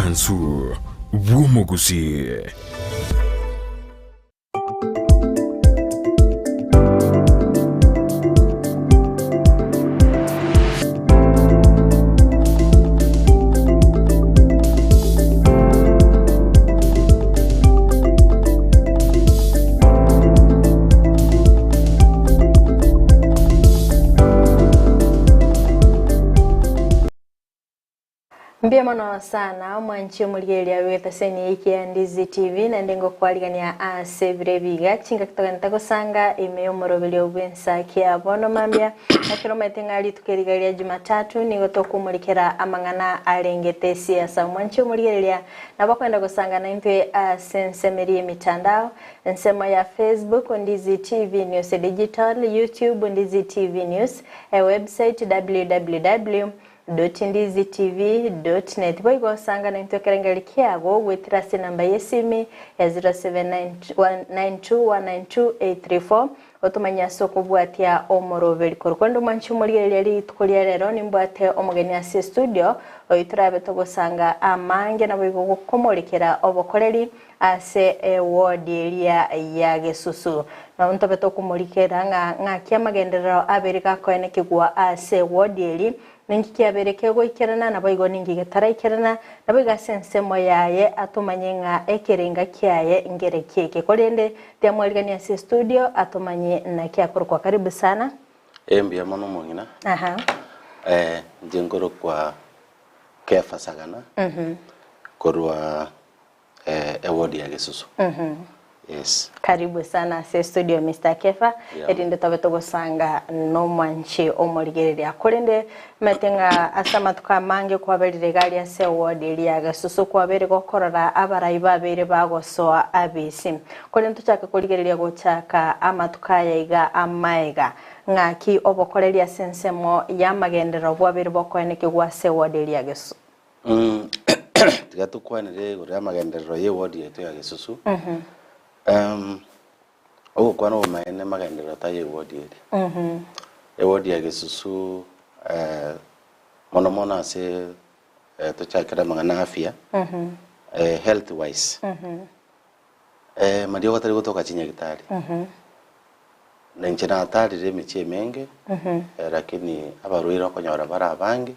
Mansu Wumogusi. Mbia mwana sana mwanchi muligelia weta seni iki ya Ndizi TV na ndengo kualigania asevire biga chinga kitaganta kusanga imeyo morobeli obwensa kia bono mambia na kilomita ngali tukerigalia Jumatatu nigo tokumulikera amangana alengete siasa mwanchi muligelia na bakwenda kusanga na intwe sensemeri mitandao nsemo ya Facebook Ndizi TV News Digital, YouTube Ndizi TV News, website www.ndizitv.net boigo sanga na ntokerengeli kiago gwetira se namba yesimi ya 0792192834 otumanya soko bwatia omoroveli korkondo manchi muri tukulia rero nimbwate omugeni ase studio oyiturabe togosanga amange na boigo gukomolekera obokoreri ase ward area ya Gesusu na untobe tokumulikera nga kiamagenderero aberika koenekegwa ase ward area ningi kiabereke goikerana na boigo ningi getarayikerana na boiga sensemo yaye atumanye nga ekerenga kiaye ngere keke kolende temwaligania se studio atumanye na kiakorwa karibu sana Mbia mono mongina njengoro kwa Kefa Sagana korwa ewodi ya Gesusu yes karibu sana se studio Mr. Kefa edinde tobeto sanga no manchi omoligereria kolende metenga asama tukamange kwa berire gali ase ward ya Gesusu kwa bere gokorora abarayi babere bagosoa abisi kolende tuchaka koligereria gochaka amatukaya iga amaega ngaki obokoreria sensemo ya magendero bwabere bokoeneke gwa se ward ya Gesusu tigatukwanire gore amagendero ye ward yetu ya Gesusu ogo kwano maene magendero ta ye ward yeri ward ya Gesusu mono ase tuchakira mangana afya health wise madio gatari gotoka chinyagitari na nchina atari re miche menge lakini abaruira konyora bara abange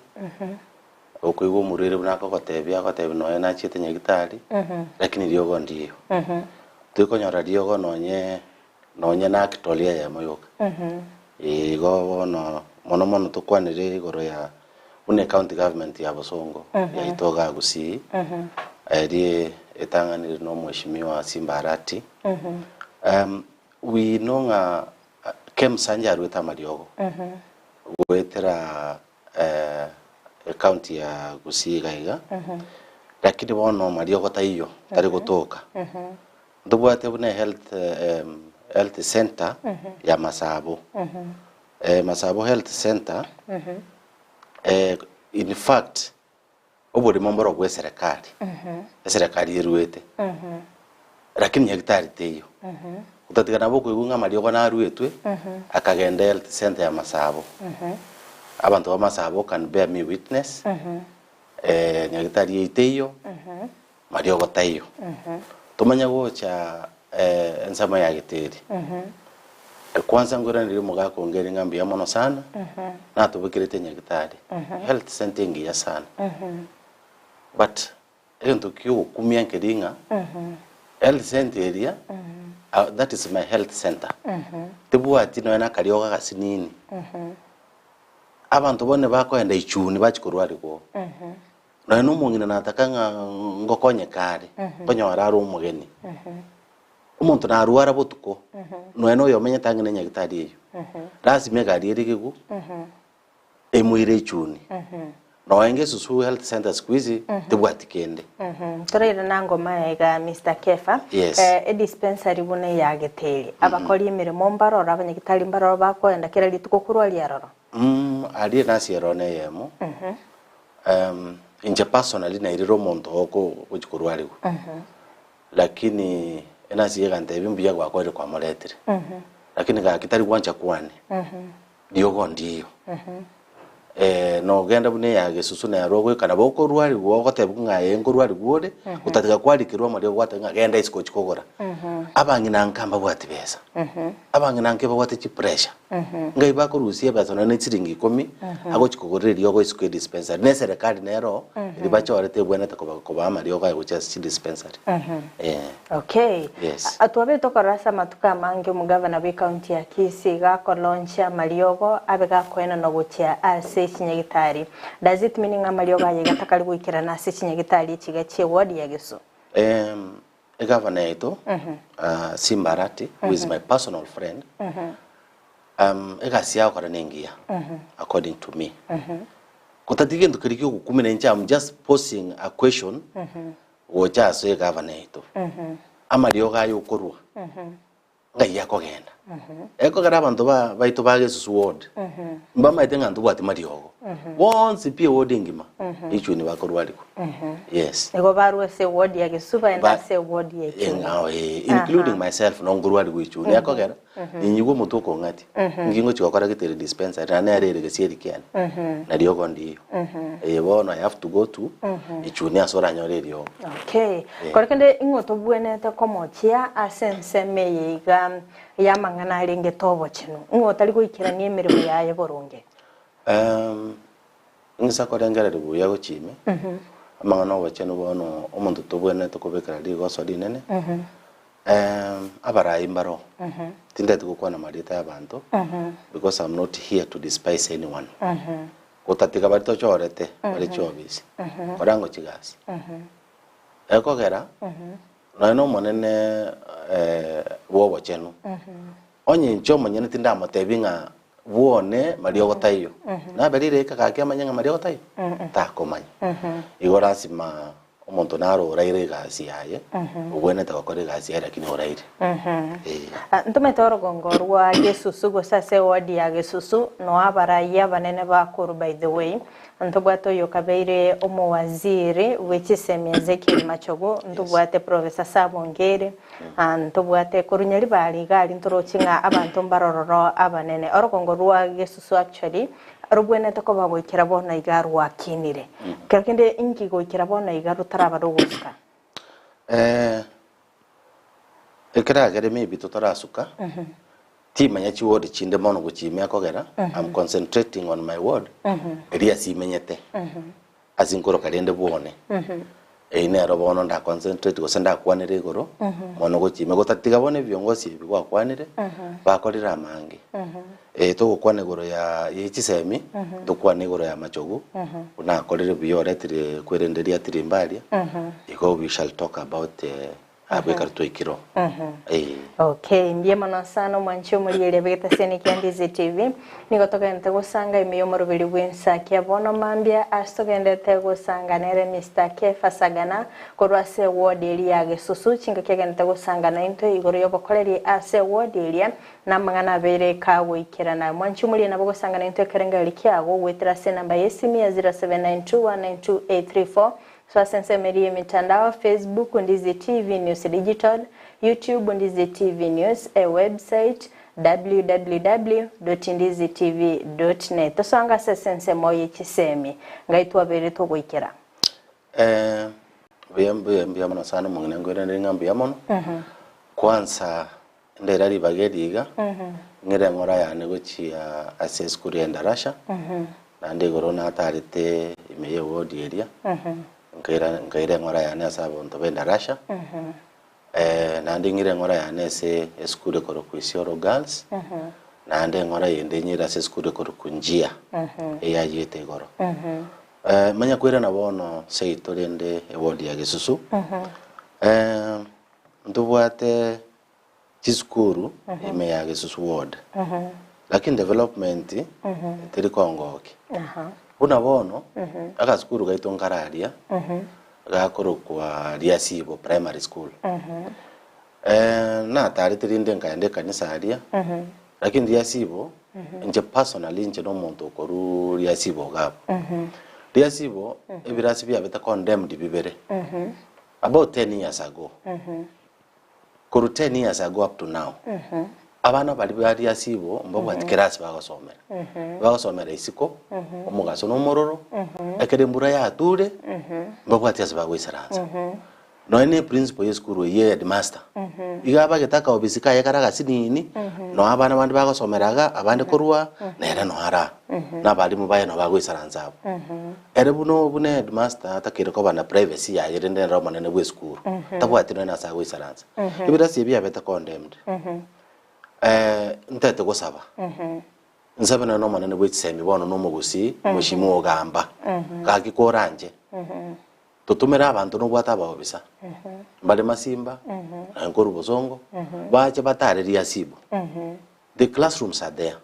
okuigo murire bunako gotebia no na chite nyagitari lakini riogo ndiyo tukonyora riogo nonye na akitolia ya moyoka igo mono tukwanire igoro ya une county government ya Bosongo ya itoga gusi eri etanganire no mheshimiwa Simbarati we know kem sanja rueta mariogo gwetera county ya Gusii gaiga lakini bono mariogo ta iyo tari gutoka ndubwate bune health center ya Masabo Masabo health center in fact obodi momboro gwe serikali yeruete lakini hekitari teyo utatigana boko igunga mariogo na ruetwe akagenda health center ya Masabo abantu ba Masabo can bear me witness nyagitari yeteyo mariogo tayo tumanya gocha ensama ya giteri kwanza ngora ndiri muga kongera ngambi ya mono sana na tubikirete nyagitari health center ngi ya sana but ento kyo kumya nkeringa health center area that is my health center tibwa tino na karioga gasinini abantu bone bakoenda ichuni bachikorwari ko no mungina natakanga ngokonye kare tonyora ari umugeni umuntu naruara botuko no yomenye tangene nyagitari eyo lazima gari erigigu emuire ichuni no Gesusu health center squeeze tibwatikende torera nango maega Mr. Kefa dispensary bune ya geteri abakori imirimo mbarora abanyagitari mbarora bakoenda kira lituko kurwali aroro ali nasi erone yemo inje personally na iriro muntu oko uchikurwaligo lakini enasi yegante ebimbiya gwakwere kwa moletere lakini ga kitari gwancha kwane diogo ndiyo no genda bune ya gesusu na rogo kana boko rwari wo gotebu ngaye ngo rwari gwode utatika kwari kirwa muri gwatanga genda isiko chikogora abangi nankamba bwati besa abangi nankeba bwati chi pressure ngai bakurusie besa na netiringi 10 ago chikogoreri yogo isiko dispensary ne serikali nero ribachorete bwene takoba amari yoga gucha chi dispensary okay yes atwabe tokorasa matuka mangi mugavana bi county ya Kisii ga launcha mariogo abega kwena no gutia ase chinyagitari. Does it mean mariogo ayegatakali gwikira na ase chinyagitari chiga che ward ya Gesu? Governor ito Simbarati, who is my personal friend, ega kwa nengia according to me. Kutatige ndukirikyo kukumene ncha, I'm just posing a question wocha so governor ito. Amariogo ayo korwa. Ngai yako genda. Eko gara abantu baito bagesu ward. Mbama itenga ndu bwati mariogo. Once pia ward ngima. Ichu ni bakorwaliko. Yes. Ego baru se ward ya Gesu ba se ward ya Ichu. Including myself no ngurwaliko ichu. Ni eko gara. Inyigo mutoko ngati. Ngingo chikokora gitere dispensary na arere gesieri kiana. Na riogo ndiyo. Bono I have to go to ichu ni asora nyore riogo. Okay. Korekende ingoto bwenete komochia asense meyiga ya mangana renge tobo chino ngotari gwikira ni emirimo yaye boronge ngisa korengera ribuya gochime amangana obacheno bono omuntu tobwene tokobekera rigo so dinene abarayi mbaro tinde tukukwana marita y'abantu because I'm not here to despise anyone utatika barito chorete bari chobisi orango chigasi ekogera no monene wobo chenu onye ncho monyene tinda matebinga buone mariogo tayo na berire kaka amanyanga mariogo tayo ta komanya igora sima omuntu naro oraire gasi yaye ubwene takokore gasi yaye lakini oraire ntume torogongo rwa Gesusu go sase wadi ya Gesusu no abaraya banene bakuru by the way ntubwato yokabeire omo waziri wechisemi Ezekiel Machogo ntubwate Professor Sabongere ntubwate kurunyari bali gali nturochinga abantu mbarororo abanene orogongo rwa Gesusu actually rubwene tako babwikira bona igaru wakinire kakende ingigo ikira bona igaru tarabaruguska ekera gere maybe totarasuka timanya chi word chinde mono guchimya kogera I'm concentrating on my word ria simenyete azinkoro kalende buone ine robono nda concentrate gosenda kwanire igoro mono guchime gotatiga bone byongosi bigwa kwanire bakorira mangi to kwane goro ya yichisemi to kwane goro ya Machogu una korire biyore tire kwerenderia tire mbalia iko we shall talk about abekar to ikiro okay ndiye mana sana mwancho muri ele begeta sene Kiandizi TV nigotoka ntego sanga imiyo morubiri bwensa kyabona mambia astogende tego sanga nere Mr. Kefa Sagana korwase ward area Gesusu chinga kyagende tego sanga na into igoro yobokoreri ase ward area namangana bere kawe ikirana mwancho muri nabo sanga na into kerenga likyago wetira se namba yesimi ya 0792192834 so sense media mitandao Facebook Ndizi TV News Digital, YouTube Ndizi TV News, a website www.ndizitv.net. So anga sense moye chisemi ngaitwa bere to gwikira biyambya mana sana mungengo ere ngambya mono kwanza nderari bagediga ngere ngora yane gochia access kuri endarasha nande gorona atarite imeye ward area nkaira ngora yane asabo ntobenda rasha nande ngire ngora yane se eskude koro kuisioro girls nande ngora yende nyira se eskude koro kunjia eya yete goro manya kwira na bono se itorende ward ya Gesusu ndubwate chiskuru ime ya Gesusu ward lakini development tiri kongoki una bono akaskuru gaito nkararia gakoro kwa Riasibo primary school na taritirinde nkaende kanisa aria lakini Riasibo nje personally nje no muntu koru Riasibo gapo Riasibo ebirasi bya beta condemned bibere about 10 years ago koru 10 years ago up to now abana bali bari asibo mbabwa tikirasi bagosomera isiko omugaso n'omororo ekere mbura ya ature mbabwa tiasi bagwisaranza no ene principal y'eskuru ye headmaster igaba getaka obisika yakaraga sinini no abana bandi bagosomeraga abandi korwa nera no hara n'abalimu baye no bagwisaranza abo ere buno bune headmaster atakire ko bana privacy ya yerende ro manene bw'eskuru tabwatire na sa gwisaranza ibirasi bya beta condemned ntete gusaba nsabe na no manene bw'itsemi bono no mugusi mushimu ogamba kagikoranje tutumira abantu no bwata babisa mbale masimba nkuru bozongo bache batareria sibo the classrooms are there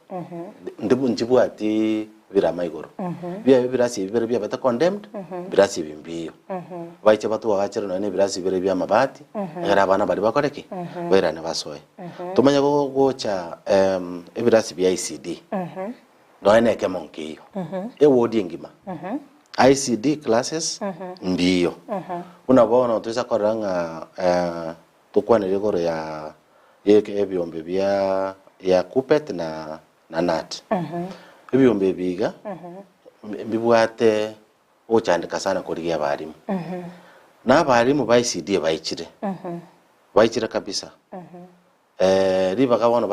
ndibu njibu ati bira maigoro bya birasi bibere bya beta condemned birasi bimbiyo bache batu wagachere no ne birasi bibere bya mabati era abana bali bakoreki wera ne basoye tumanya gocha ebirasi bya ICD no ene ke monkiyo ewodi ngima ICD classes mbiyo unabona tuisa koranga tukwane rigoro ya yeke ebyombe bya ya Kupet na nat ebyombe biga bibwate ochandika sana kuri abarimu na abarimu ba ICD bayichire kabisa riba kabona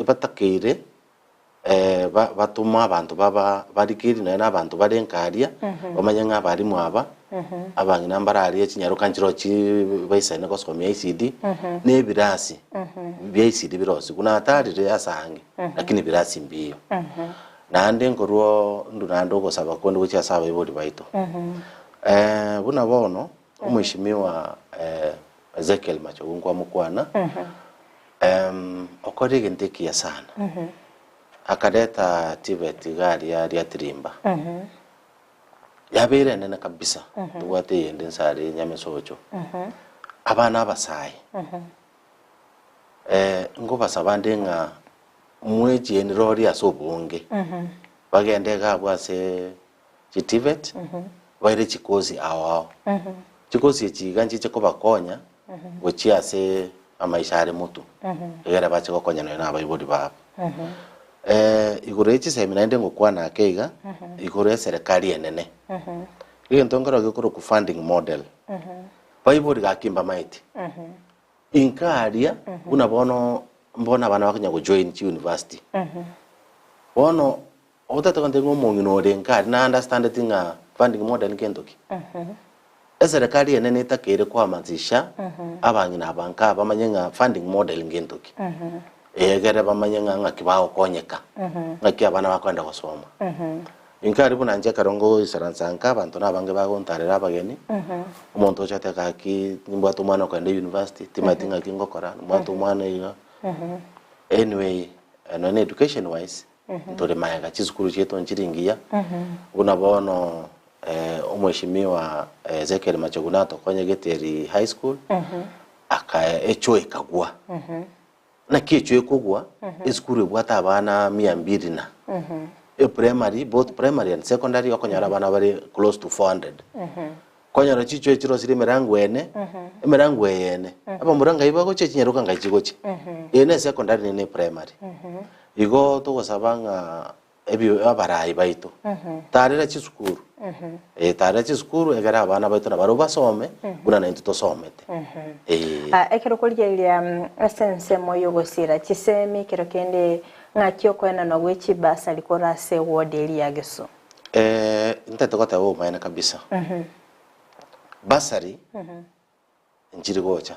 batakire batuma abantu baba barikiri na abantu barenkaria bamanya nk'abarimu aba abangi nambarari ekinyaruka nkiro ki baisane kosomya ICD nebirasi bya ICD birosi kuna atarire asange lakini birasi mbiyo nande ngorwo ndunando gosaba kondo gucha saba ibodi baito buna bono umwishimiwa Ezekiel Machogu kwa mukwana okorege ntekia sana akadeta TVET gari ya Tirimba yabere nene kabisa tuwate yende nsare nyamesocho abana abasaye ngo basabande nga mweji enrori asobunge bagende gabwase TVET baire chikozi awo chikozi echiganji cheko bakonya gochiase amaishare mutu egera bache gokonya na abayibodi babo igoro echi semina ende ngokwana akeiga igoro ya serikali enene iyo ntongero gikoro ku funding model bayibodi gakimba maiti inkaria unabono mbona bana bakanya go join university bono otata kante ngomo ngino renkari na understand tinga funding model kentoki serikali enene itakere kwamanzisha abangina abanka bamanyenga funding model ngentoki egere bamanyenga ngakibao konyeka ngaki abana bakwenda gusoma inkari bunanje karongo isaransanka abantu nabange bagontarera abageni umuntu ochate kaki nimbwato mwana kwenda university timatinga kingokora mwanto mwana iga anyway no education wise ntore mayaga chizukuru cheto nchiringia unabono umweshimiwa Ezekiel Machogu nato kwenye Geteri High School aka echo ikagwa na kicho ikogwa eskuru bwata abana 200 na primary both primary and secondary okonyara abana bari close to 400 konyara chicho echiro sire merangu ene merangu ene aba muranga ibago chenyeruka ngachigoche ene secondary ne primary igo to gosabanga ebyo abarayi baito tarera chisukuru tarera chisukuru egara abana baito na baro basome buna na into somete ekero kolya essence moyo gosira chisemi kero kende ngakyo kwena no gwechi basa likora se ward area geso ntete kota wo maana kabisa basari njiri gocha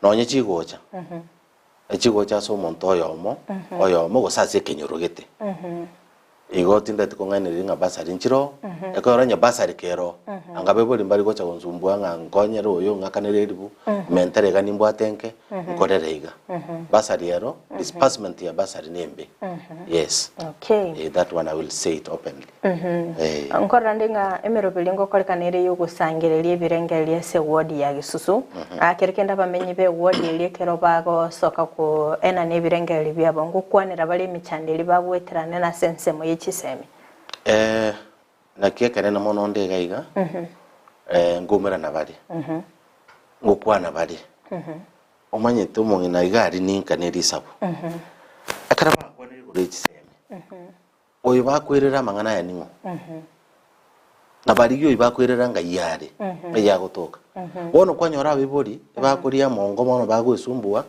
nonye chigocha echigocha so monto oyomo gosase kenyorogete igoti ndati konganira nga basari nchiro ekoranya basari kero angabe boli mbali gocha gonzumbwa nga nkonyero oyo ngakanereribu mentere ganimbo atenke nkorereiga basari yero disbursement ya basari nembe yes okay that one I will say it openly nkorande nga emerobelingo kolekanere yo gusangirelie birengelie se ward ya Gisusu akerekenda bamenyi be ward ile kero bago soka ko ena ne birengelie byabo ngukwanira bali michandeli babweterane na sense mo chisemi na kieka nena mono ndega iga ngumera na bari ngukwana bari omanyete omong'ina igari ninka nerisabu akara bakwanire gore chiseme oyo bakwirera amang'ana ya ning'o na barigyo ibakwirera ngayare ya gotoka bono kwanyora abibori bakoria mongo mono bagwesumbua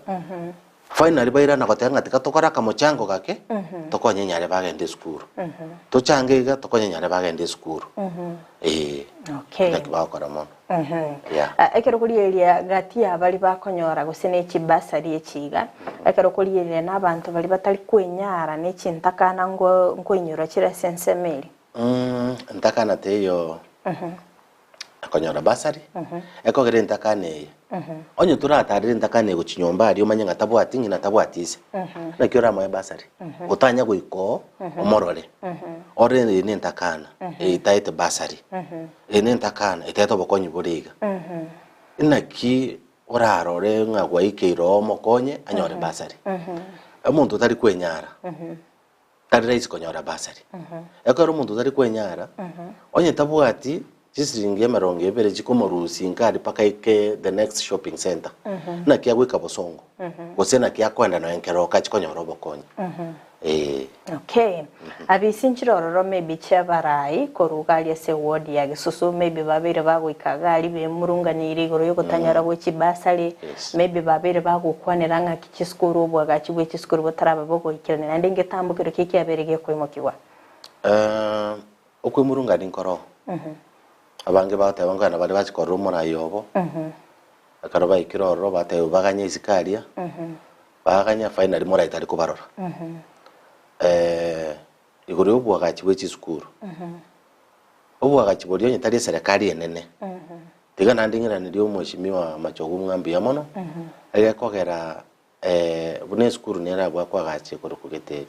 finally baira na gotanga tikatokora kamochango gake tokonyenyare bagende skuru tochangega tokonyenyare bagende skuru okay nakibakora mono ekero kurieria gati abali bakonyora gusene ekibasari ekiga ekero kurieria n'abantu bali batari kwenyara n'ekintakana ngo inyura kira sensemeri ntakana teyo akonyora basari ekogere ntakane onyo turatarire ntakane guchinyomba ari omanye ngatabwati ngina tabwatise nakiora amaye basari utanya guiko omorore ore ni ntakana itaite basari ene ntakana itaite bokonyi buriga inaki orarore ngagwa ikeiro mokonye anyore basari omuntu tari kwenyara tari raisi konyora basari ekoro omuntu tari kwenyara onye tabwati chisiringi emarongo ebere chikomorusi nkari paka ike the next shopping center nakia gwika bosongo gosena kia kwenda no enkeroka chikonyora obokonyi okay abisinchirororo maybe chabarai korugalia se ward ya gisusu maybe babere bagwikaga ali be murunganire igoro yo gutanyara bwo kibasari maybe babere bagukwanira nka kichiskuru bwaga kigwe kiskuru botaraba bogo ikirana ndenge tambukiro kiki aberege kwimukirwa okwimurungani nkoro abange bateba ngana bari bachikorera umuna yobo akaro bayikiroro bateba baganye isikaria baganya finally mora itari kubarora igoro yobwaga kibwe kiskuru obwaga kibori onye tari serikali enene tiga nandingira ndio mweshimiwa machogu ngambi ya mono kogera bune skuru nera bwa kwagache kuri kugeteri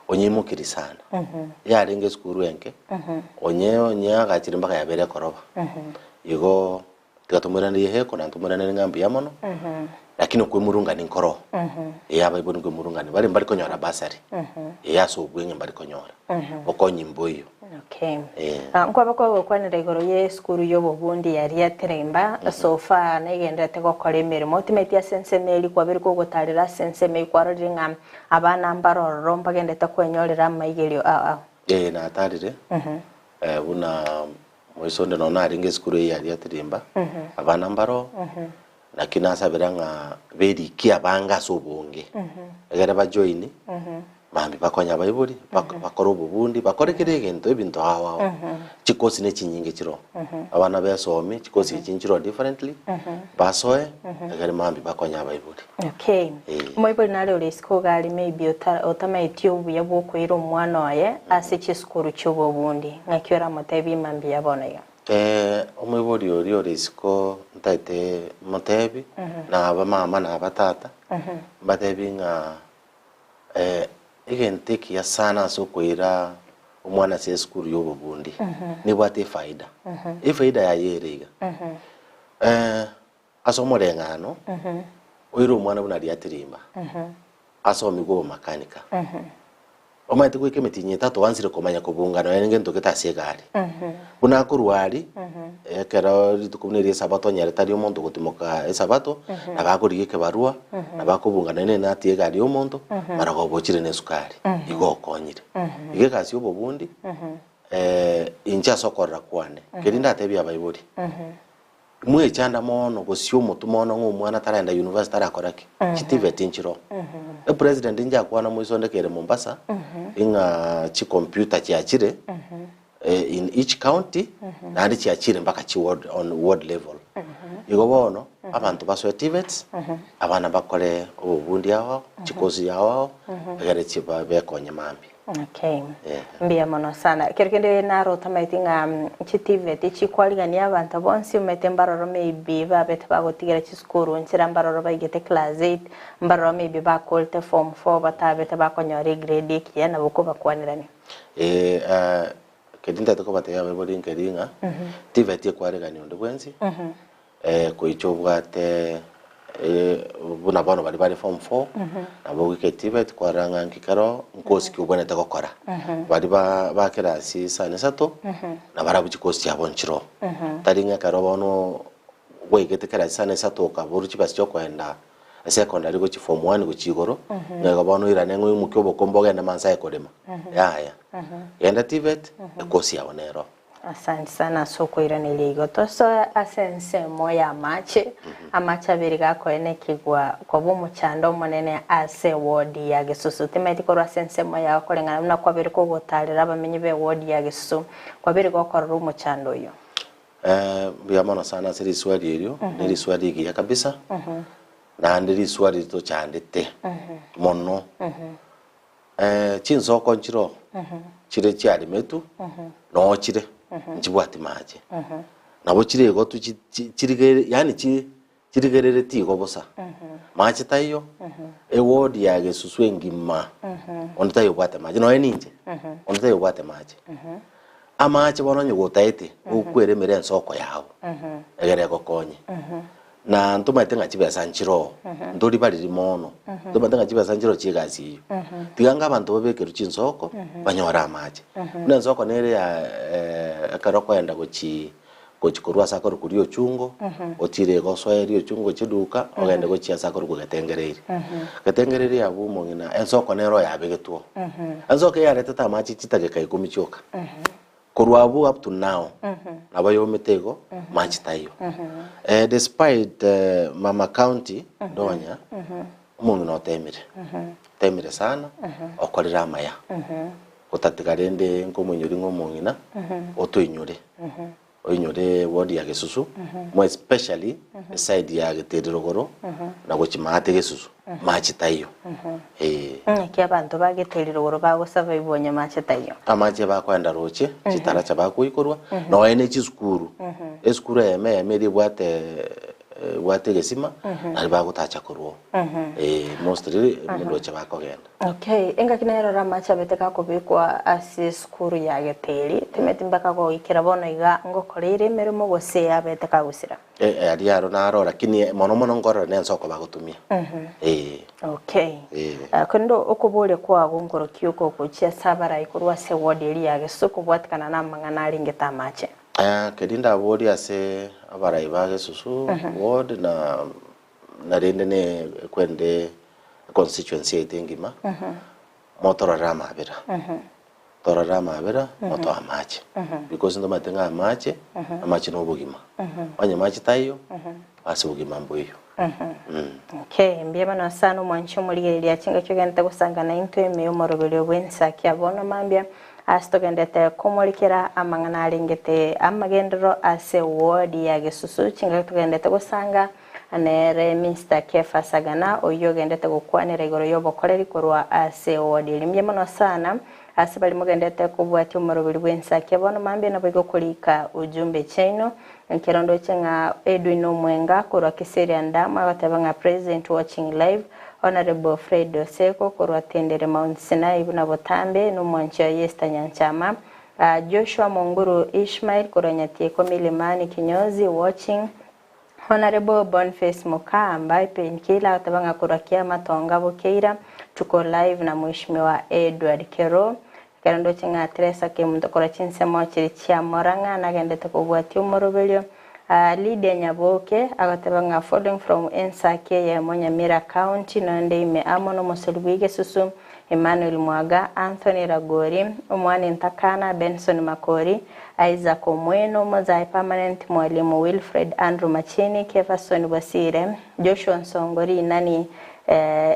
onye mukiri sana yarenge skuru enke onye agachire mbaka yabere koroba igo tigatumuraniye heko nantumuraniye ngambi ya mono lakini kwimurungani nkoro yaba ibone kwimurungani bari mbari konyora basari yaso ubwenge mbari konyora okonyi mboyo okay nkwaba kwa kwanira igoro ye skuru yobo bundi yari yateremba sofa negendete gukora imirimo ultimate ya sensemeri kwa biri kugutarira sensemeri kwa rodinga abana mbaroro mbagendete kwenyorera amayigerio na atarire buna moisonde no naringe skuru yari yateremba abana mbaro lakini asabiranga beri kia banga sobonge egere bajoini mambi bakonya bayiburi bakora ububundi bakorekere gento ebintu hawa chikosi ne chinyinge chiro abana besomi chikosi chinchiro differently basoe egere mambi bakonya bayiburi okay moiburi nale ulisko gali maybe otamaitio buya bwokwira omwana oye ase chiskuru chobobundi ngakiora motebi mambi yabonega omwibori ori risiko ntaite motebi na abamama na abatata batebi nga igenteki ya sana so kwira omwana se skuru yobo bundi ni bwate faida faida ya yerega asomorengano oiro omwana bunari atirimba asomigo makanika omaite kwike mitinye tato wanzire komanya kubungano yenge ntoketa segari buna kurwari ekera litukumnerie sabato nyare tari omonto gutimoka esabato nabakuriye barua nabakubungana nene nati egari omonto marago bochire ne sukari igo konyire ige kasi obobundi incha sokorra kwane kerinda tebi abayibori mwe chanda mono gosio mutu mono ng'omwana tarenda university arakoraki chitiveti inchiro president inja kwana mwisondekere Mombasa inga chi computer chiachire in each county na andi chiachire mpaka chi ward level igo bono abantu baso activates abana bakore obundi yawo chikozi yawo egere chiba bekonye mambi okay mbia mono sana kerkende naro tamaitinga chitiveti chikwaligania abantu bonsi umetembaroro maybe babete bagotigera chiskuru nchira mbaroro baigete class 8 mbaroro maybe bakolte form 4 batabete bakonyore grade kia na buko bakwanirani kedinta toko bataya bebodi nkeringa tiveti kwaligania ndo bwenzi kuichobwate buna bano bari form 4 nabo wiketiveti kwaranga nkikaro nkosi kuboneta gukora bari bakera si sane sato na barabuchi kosi yabonchiro taringa karo bono wigete kera sane sato ka buruchi basyo kwenda secondary go chi form 1 go chi igoro nga bono ira nengo mukyo bokombo genda mansa ekodema ya yenda tivet ekosi yaonero. Asante sana soko iranile igoto so asense moya amache amache abiri gako ene kigwa kwa bumu chando monene ase ward ya Gisusu timeti ko asense moya akolengana na kwa biri ko gotarira abamenyi be ward ya Gisusu kwa biri gokorora mu chando yo. Biyamana sana siri swali elio niri swali giya kabisa na ndiri swali to chandete mono chinsoko nchiro chire cyari metu no chire njibwati maje nabo chire go tu chirigere yani chirigerere ti go bosa maje tayo e word ya Gisusu engima ontayo bwate maje no eninje ontayo bwate maje amache bono nyugutaite ukwere mere nsoko yawo egere gokonye na ntumaite ngachibesa nchiro ndori bari mono ntumaite ngachibesa nchiro chigasi iyo tiganga abantu babekero chinsoko banyora amache na nsoko nere ya akaroko enda gochikorwa sakoro kuriyo chungo otire goswaeri ochungo chiduka ogende gochia sakoro kugatengereri gatengereri abu mongina ensoko nero yabegetuo ensoko yarete tamachi chitageka ikumichoka Kurwabu up to now, nabayo metego, manchitayo. Despite Mama County, Donya, umungu no temire. Temire sana, okorera maya. Otatigarende nkomunyuri ngomungina, oto inyure. Oinyure ward ya Gisusu, more especially side ya Giterogoro, na gochimate Gisusu, manchitayo. Ki abantu bagetererogoro bagosaba ibonye manchitayo. Amaje bakwenda roche chitara cha bakuikorwa no ene chisukuru esukuru eme bwate gesima ari bagutacha korwo mostly mundo cha bakogenda. Okay enga kinero ramacha beteka kubikwa asi skuru ya geteri timetimbaka go ikira bono iga ngokorire merimo gose abeteka gusira ari aro naro lakini mono ngoro nensoko bagutumia okay kondo okubole kwa gongoro kyuko kuchia sabara ikurwa se ward eri ya Gisusu bwatikana na mangana aringeta mache kedinda ward ya se abara iba Gisusu ward na rende ne kwende constituency itengima motorara mabera torara mabera moto amache because ndo matenga amache no bugima wanye mache tayo asubugima mbuyo. Okay mbiema na sana mwancho muligereria chinga cyogenda gusangana into emeyo morobero bwensa kyabona mambya asitogendete komulikira amangana aringete amagendero ase ward ya Gisusu chinga tugendete gusanga anere Mr. Kefa Sagana oyo gendete gukwanira igoro yobokoreri korwa ase ward mbiema na sana ase bali mugendete kubwati umorobero bwensa kyabona mambya nabo gokulika ujumbe chino nkirondo chenga Edwin Omwenga kurwa Kiseria Ndama batabanga president watching live Honorable Fred Oseko kurwa tendere Mount Sinai buna botambe no mwancha Yesta Nyanchama Joshua Monguru Ishmael kurwa nyatie Milimani Kinyozi watching Honorable Boniface Mukamba penkila batabanga kurwa Kiama Tonga Bokeira tuko live na mheshimiwa Edward Kero Kando chinga Teresa ke mutokora chinsemo chiri chia moranga nagendete kubwati umorobelyo Lydia Nyaboke agatabanga following from Ensake ya Monyamira County nande ime amono Muselwige Susu Emmanuel Mwaga Anthony Ragori Omwani Ntakana Benson Makori Isaac Omweno Mozai permanent mwalimu Wilfred Andrew Machini Kefason Basire Joshua Nsongori nani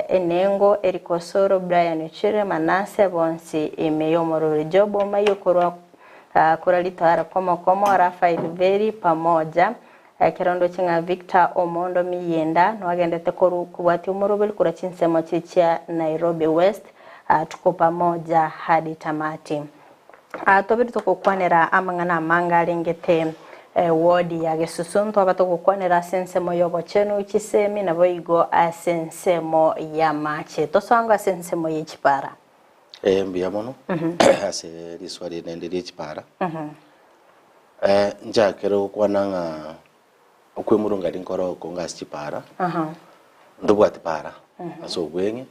Enengo Erikosoro Brian Chire Manase Bonsi imeyo morore jobo mayo kuralitara komo Rafael Veri pamoja kirondo chinga Victor Omondo Miyenda nwagendete kubwati umorobel kura chinsemo chichia Nairobi West tuko pamoja hadi tamati tobiri tukukwanira amangana mangalingete ward ya Gisusu ntwa batokukwanira sensemo yobo chenu chisemi na boigo asensemo ya mache tosanga sensemo yechipara mbia mono ase riswari nende chipara njakero kwananga okwemurunga rinkoro konga chipara ndobwati para aso bwenge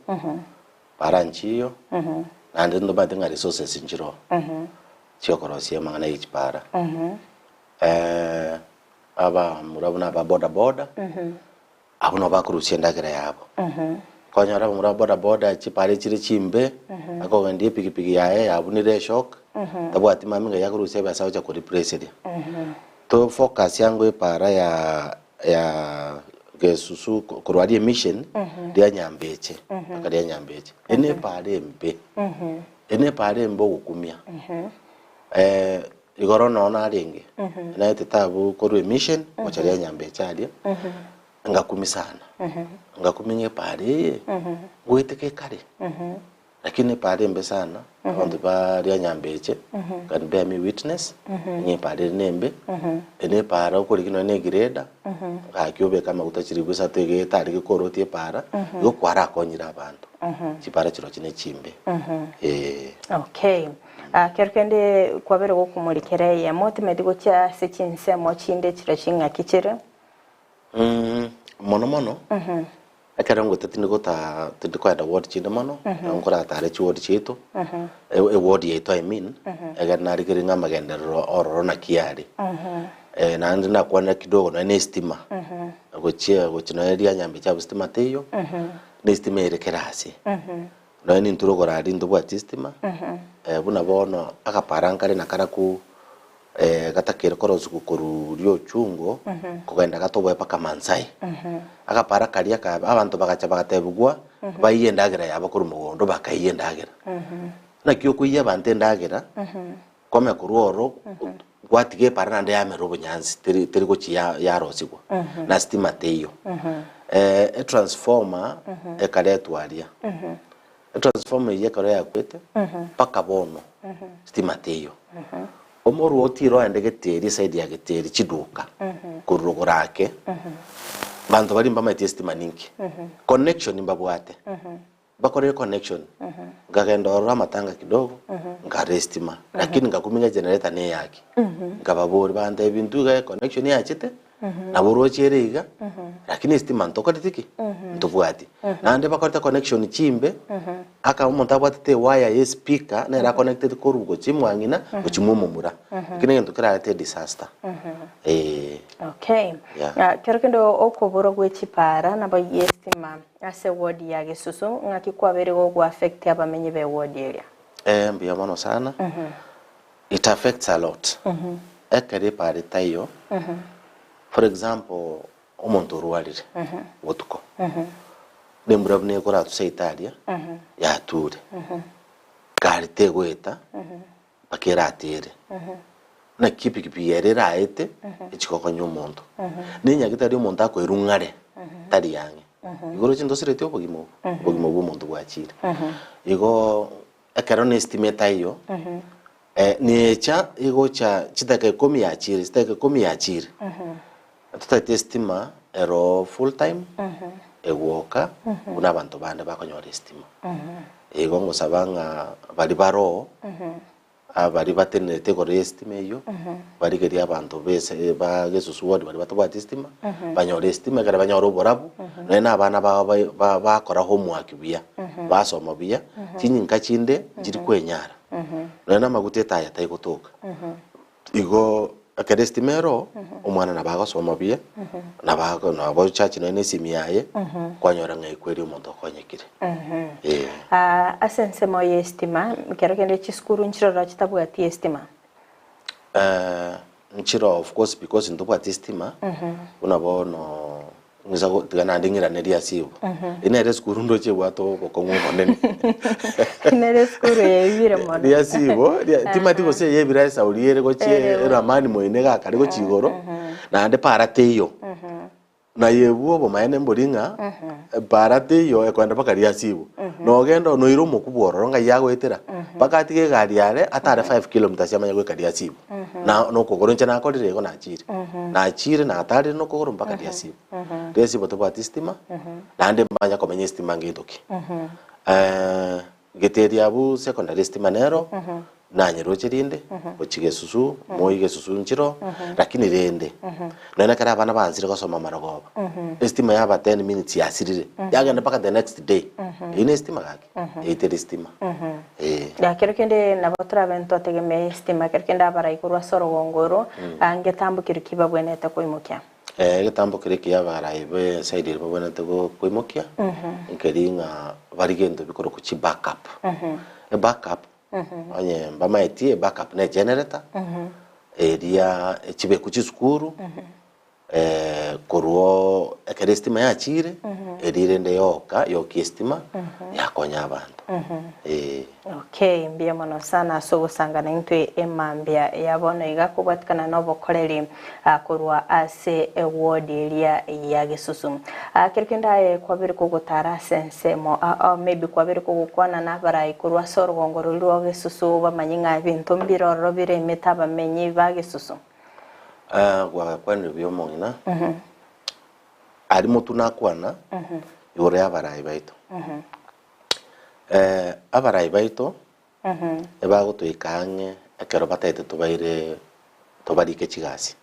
para nchiyo nande ndo batenga resources nchiro chokorosia mangana ichipara aba murabuna aba boda abo no bakurusia ndagera yabo konyara mura boda boda chipare chiri chimbe akogendie pikipiki yae yabunire shock tabwati mami nga yakurusia basa cha ku replace dia to focus yangu ipara ya gesusu kurwari emission dia nyambeche akadia nyambeche ene pare mbe ene pare mbo gukumia igoro nona aringe na tetabu koru emission mocharia nyambeche adia ngakumisana ngakuminye pare goiteke kare lakini pare mbe sana abantu bari nyambeche kan bear me witness nye pare nembe ene para ukuri kino ne greda ngakyobe kama utachiri gusa tege tari gikorotie para yo kwara konyira abantu chipara chiro chine chimbe okay kerkende kwabere gokumurikere ya motimedi gocha sechinse mo chinde chiro chinga kichire mono akarango tatini gota tindikoenda ward chinde mono ngora tare chi ward chito ward yeto I mean agarnari kiringa magendero ororo na kiari na ndina kwana kidogo na nestima gochina area nyambe cha stima teyo nestima irekerasi na ni nturogora ari ndubwa stima buna bono akaparankare na karaku gatakere korozu gukuru ryo chungo kugenda gatobwe paka mansai akapara karia ka abantu bagacha bagatebugwa bayiyendagera yabakuru mugondo bakayiyendagera na kyo kuyiya bante ndagera kome kuruoro gwatige para nande ya merobo nyanzi teri gochi ya rosigwa na stima teyo transformer ekaletwaria transformer yekore yakwete paka bono stima teyo omoru otiro ande geteri side ya geteri chiduka kurugorake bantu bari mbama stima ninki connection mbabwate bakore connection ngagenda ora matanga kidogo ngarestima lakini ngakuminga generator ne yake ngababori bande ibintu ga connection yachite na borocherega lakini stima ntokotiki ntubwati nande bakorta connection chimbe aka umuntu abwatite wire ye speaker na era connected korugo chimwangina uchimumumura kine nto kirate disaster okay kerkendo okoboro gwechipara na baye stima ase ward ya Gesusu ngakikwabere go affect abamenye be ward area mbia mono sana it affects a lot ekere pare tayo for example omuntu ruwarire wotuko nemurabne kora tuseitaria ya ture karite gweta bakera atere na kipi yerera aete ichikoko nyumuntu ninya gitari umuntu akoirungare tari yange igoro chindo sirete obogimo bw'umuntu gwachire igo akarone estimate iyo necha igocha chitake komi yachire chitake komi yachire tutate estima ero full time ewoka una abantu bande bakonyora estima ego ngosabanga bari baro abari batenete ko estima yo bari geri abantu bese ba Gesusu ward bari batobwa estima banyora estima gara banyora oborabu nena abana bakora homework biya basoma biya kinyinka kinde jiri kwenyara nena maguteta ya tayigotoka igo akedestimero umwana nabagosoma biya nabo church nene simiyaye kwanyora ngaikweri umuntu akonyekire asense mo estima kerokende chiskuru nchiro chitabwati estima nchiro of course because ndobwati estima unabono ngizago tigana ndingira neria sibo inere skuru ndoche bwato bokongo honene inere skuru yebire mono dia sibo timati go se yebira sauriere go che ramani moine ga kari go chigoro na ande parateyo na yebuo bo maene mboringa parateyo ekwanda bakari asibo no gendo no iro mukuboro nga yago etera bakatige gari yare atare 5 km cyamanya gwe kari asibo na no kogoro nche na kolire go na chire na atare no kogoro mpaka dia asibo desi boto batistima nande mbanya komenya estima ngitoki geteri abu secondary estima nero na nyeroche rinde ochige susu moige susu nchiro lakini rende nona kara bana banzire gosoma maragoba estima yaba 10 minutes yasirire yagenda paka the next day ine estima gake eteri estima ya kerkende na botra bento tegeme estima kerkenda bara ikurwa soro gongoro angetambukira kibabweneta koimukya gitambo kiriki abaraibe side ri babona tego kwimokia nkeringa bari gendo bikoro kuchi backup backup anye mbamaiti backup na generator eria chibe kuchi skuru koruo ekerestima ya chire erirende yoka estima yakonya abantu okay mbia mono sana so gusangana intwe emambia yabona igakubatikana nobokoreri kurwa ase award eria ya Gisusu kirikenda kwabiri kugutara sensemo maybe kwabiri kugukwana nabarayi kurwa sorogongoro rwo Gisusu bamanyinga bintu mbiroro biremeta bamenyi ba Gisusu gwa kwani byomongina ari mutu nakwana yore abarayi baito abarayi baito ebago tuikange ekero batete tubaire tobarike chigasi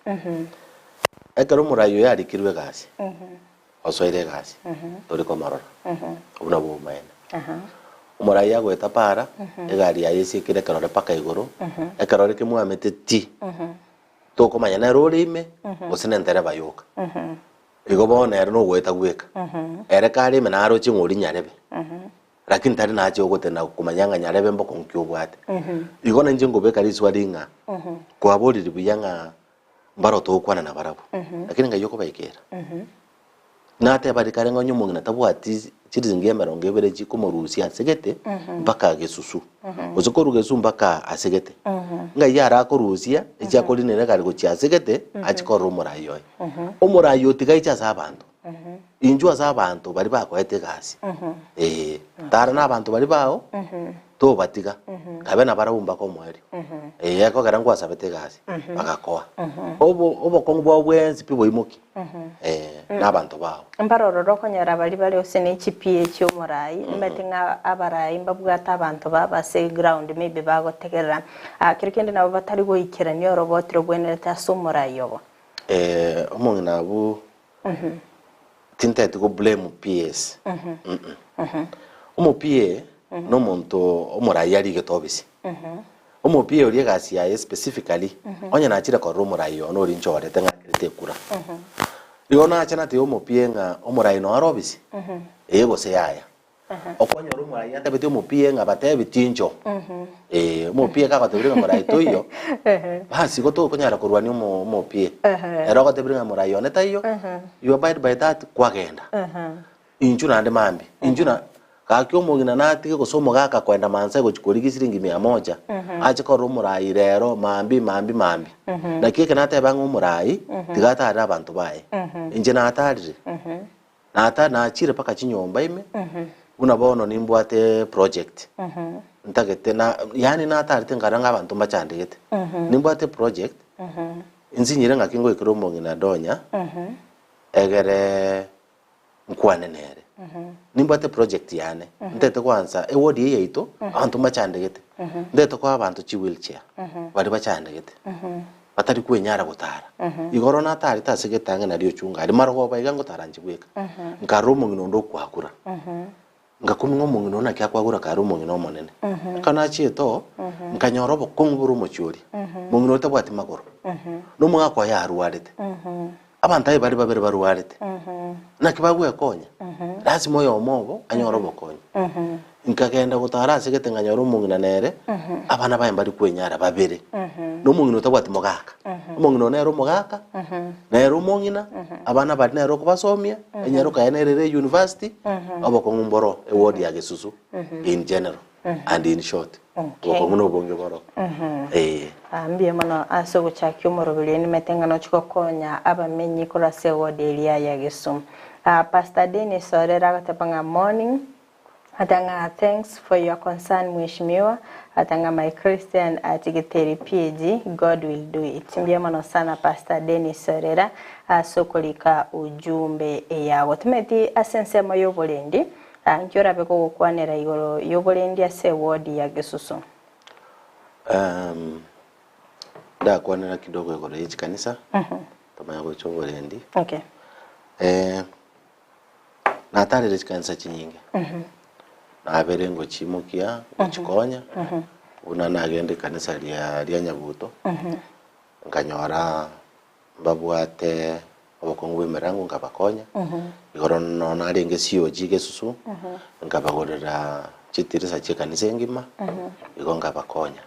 ekero murayo yari kirwe gasi osoire gasi tori komarora una bo maene umurayi agweta para egari yayisi kire kero paka igoro ekero rike amete ti toko manyana rorime osinentere bayoka igobona ero no gweta gweka ere kari menaro chingori nyarebe lakini tari naje ogotena kumanyanga nyarebe mboko nkyobwate igona njengo bekari swaringa kwaboriri buyanga mbaro tokwana na barabo lakini ngayoko bayikera nate barikare ngonyo mungina tabwati chirizinge maronge bere chikomorusi asegete mpaka Gisusu ozikoru Gisusu mpaka asegete ngayara korusia ichakoli nene kali gochi asegete achikoro murayo umurayo tikaicha sabantu injua sabantu bari bakwete gasi tara na abantu bari bawo to batiga kabe na barabumba ko mweri yako garangwa sabete gasi bagakoa obo kongwa bwenzi pibo imoki n'abantu bawo mbarororo konyara bari bari osene chipie cyo murayi mbetinga abarayi mbabwata abantu babase ground maybe bagotegerera kirikende nabo batari goyikira niyo robotiro bwenere tasumurayi yobo omongina bu tintete go blame PS PA no monto omurayi ari getobisi PA ori gasi ya specifically onya na chira ko rumurayi ono ri nchore tenga kirite kura yona achana te PA nga omurayi no arobisi ego se yaya okonya rumurayi ate beti PA nga bate bitinjo PA ka batebiri nga murayi toyo basi go to konyara kurwani PA ero ko tebiri nga murayi oneta iyo you abide by that kwagenda injuna ande mambi injuna kakyo mugina natike kusomo gaka kwenda mansa go chikorigi siringi 100 achiko rumurayi rero mambi na kike nate bangu murayi tigata ari abantu baye inje natarire na achire paka chinyomba ime unabono nimbwate project ntagete na yani natarite ngaranga abantu mbachandegete nimbwate project inzinyire ngakingo ikromo ngina donya egere nkwanenere nimbate project yane ndete kwanza award yeito abantu machandegete ndete kwa abantu chi wheelchair bari bachandegete batari kwenyara gutara igoro natari tasegetange nariyo chunga ari marogo baigango taranjibweka ngaromo ngino ndo kwakura ngakumingo mungino na kya kwagura karomo ngino monene kana chieto nkanyorobo konguru mochuri mungino tabwati magoro no mwaka kwa yaruarete abantu bari babere baruarete nakibagwe konya lazima yo mobo anyorobo konya nkagenda gutara segete nganyoro mungina nere abana baye bari kwenyara babere no mungino tabwati mogaka mungino nero mogaka nero mungina abana bari nero kubasomia enyero kayenerere university abo kongumboro award ya Gisusu in general and in short ngono bonge boro ambie mana aso guchakyo morobili ni metengano chikokonya abamenyi kura se award ya Gisusu Pastor Dennis Orera gatapanga morning atanga thanks for your concern mheshimiwa atanga my Christian atigiteri PG God will do it mbia mano sana Pastor Dennis Orera asokolika ujumbe yawo tumeti asensemo yobolendi nkyora beko gukwanera igoro yobolendi ase ward ya Gisusu da kwanera kidogo igoro yichi kanisa tamaya go chobolendi okay natarire kanisa chinyinge na berengo chimukia chikonya una nagende kanisa lya Nyabuto nkanyora mbabwate abokongu bemerangu ngabakonya igoro nona renge COG Gesusu ngabagorera chitirisa chikanisa engima igo ngabakonya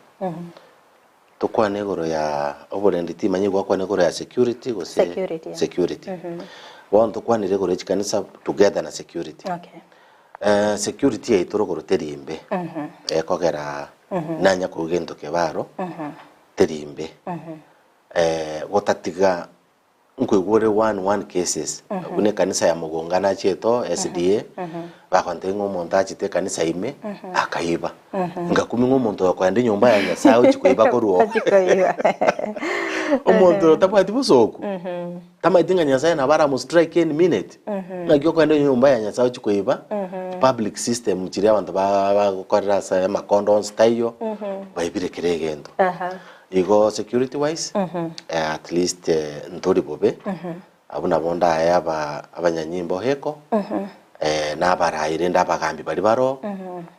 tukwane igoro ya oborendi timanyi gwakwane igoro ya security gose security won tukwanire igoro chikanisa together na security security ya itorogoro terimbe ekogera nanya kugento kebaro terimbe gotatiga nkwigure one cases bune kanisa ya mugongana cheto SDA bakontenga umuntu achite kanisa ime akaiba ngakumi umuntu yakwande nyumba ya Nyasaye chikuiba ko ruo umuntu tapati busoku tamaidinga Nyasaye na bara mu strike any minute ngakyo kwande nyumba ya Nyasaye chikuiba public system chiri abantu bakorera sa macondoms tayo baibire kiregendo igo security wise at least ntori bobe abuna bonda ayaba abanyanyimbo heko n'abaraire ndabagambi bari baro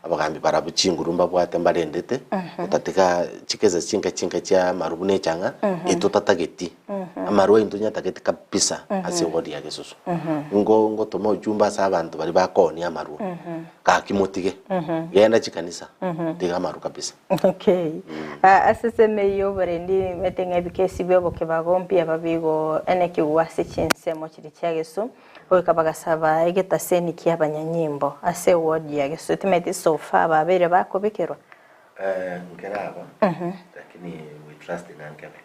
abagambi barabuchingurumba bwate mbarendete utatika chikeze chinka cha marubune changa itotatageti amarwe intunya tageti kabisa ase wodi ya Gesusu ngo tomo jumba sa abantu bari bakoni amaru ka kimotige genda chikanisa tiga amaru kabisa aseseme yo barendi metenga bikesi byo bagompi ababigo eneki wase chinsemo chiri cha Gesu okabagasaba egeta seni kyabanyanyimbo ase wodi ya Gesu timeti sofa babere bakobekerwa ngeraba lakini we trust in ankebe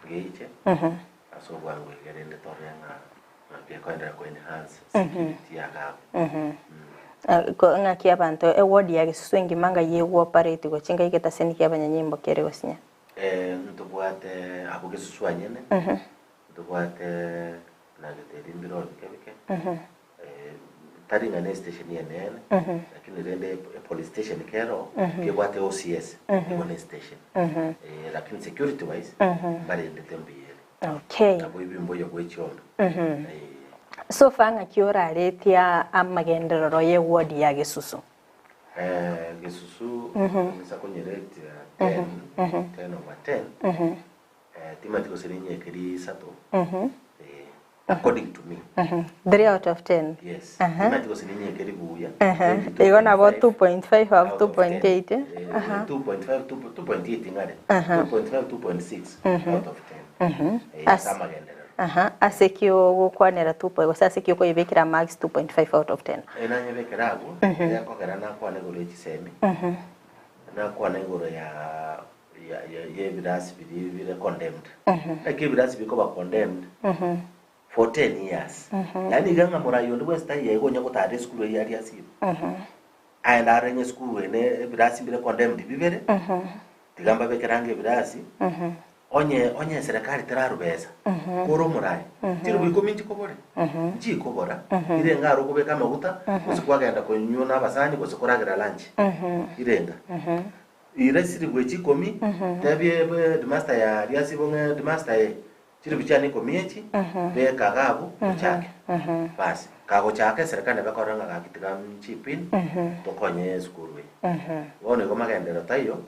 ngeije aso wangu gerende torenga pia kwenda ku enhance security yagabo ko ngaki abantu wodi ya Gesu ngimanga yewo operate go chinga egeta seni kyabanyanyimbo kere gosinya ntubwate abo Gesusu anyene ntubwate nageteri mbiro bikebike taringa ne station yenene lakini rende police station kero kebwate OCS one station lakini security wise bari ndetembiyele abo ibimbo yo gwechondo so fanga kiora retia amagenderero ye wodi ya Gesusu Gesusu misakonyerete 10/10 timatiko selinye keri sato according to me 3 out of 10 yes timatiko selinye keri buya you na about 2.5 or 2.8 2.5 2.8 ngare 2.5 2.6 out of 10 samagendera asekio gukwanera 2. Gosa asekio ko ibekira max 2.5 out of 10 enanye bekerago yakogera nakwane gore chisemi nakwane gore ya evidence biri condemned like evidence biko ba condemned for 10 years yani ganga murayo ndo westa yego nyako tare school yari asibo and arenge school ene evidence biri condemned bibere tigamba bekerange evidence onye serikali terarubeza koro murayo tiro biko minji kobore ji kobora irenga rokobeka maguta usikwagenda konywa nabasani gosikoragira lunch irenga iresiri gwechi komi tabye the master ya riasi bonge the master chiri bichani komiechi be kagabo chake basi kago chake serikali bakoranga gakitika mchipin tokonye school we wone ko magendero tayo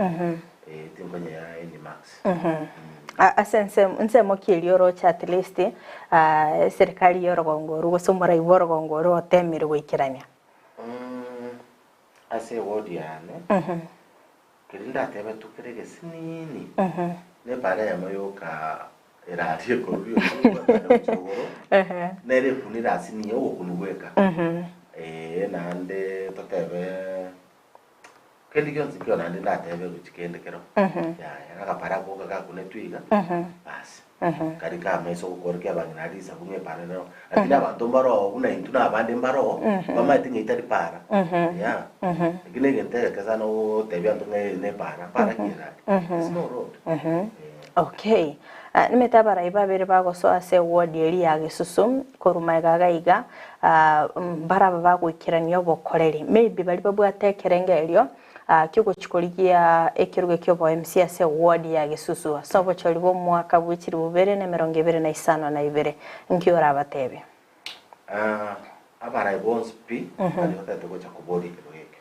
tinkonye ya any max asense nsemo kilioro cha at least serikali yorogongoro gusomora iborogongoro otemire gwikirania ase wodi yane kirinda tebe tukerege sinini ne pare ya mayoka erarie ko biyo ko chogoro nere kunira sini yo kunugweka nande totebe kendi kyonzi kyo nande ndatebe kuchikende kero ya nakapara ko kakune twiga basi karika meso kukorke abanginalisa kunye pare no atira abantu mbaro una intuna abande mbaro bamati ngitari para ya ngine gente kazana o tebya ndonge ne para kira it's no road okay nimetabara ibabere bagoso ase wodi eri ya Gesusu korumaiga gaiga baraba bagwikirania bokoreri maybe bali babwatekerenge elio kyogo chikoligia ekiruge kyobo MC ase wodi ya Gesusu sobo cholibo mwaka bwikiri bubere na 2025 nkiora abatebe abara ibons pi ali hotate ko chakubori kirweke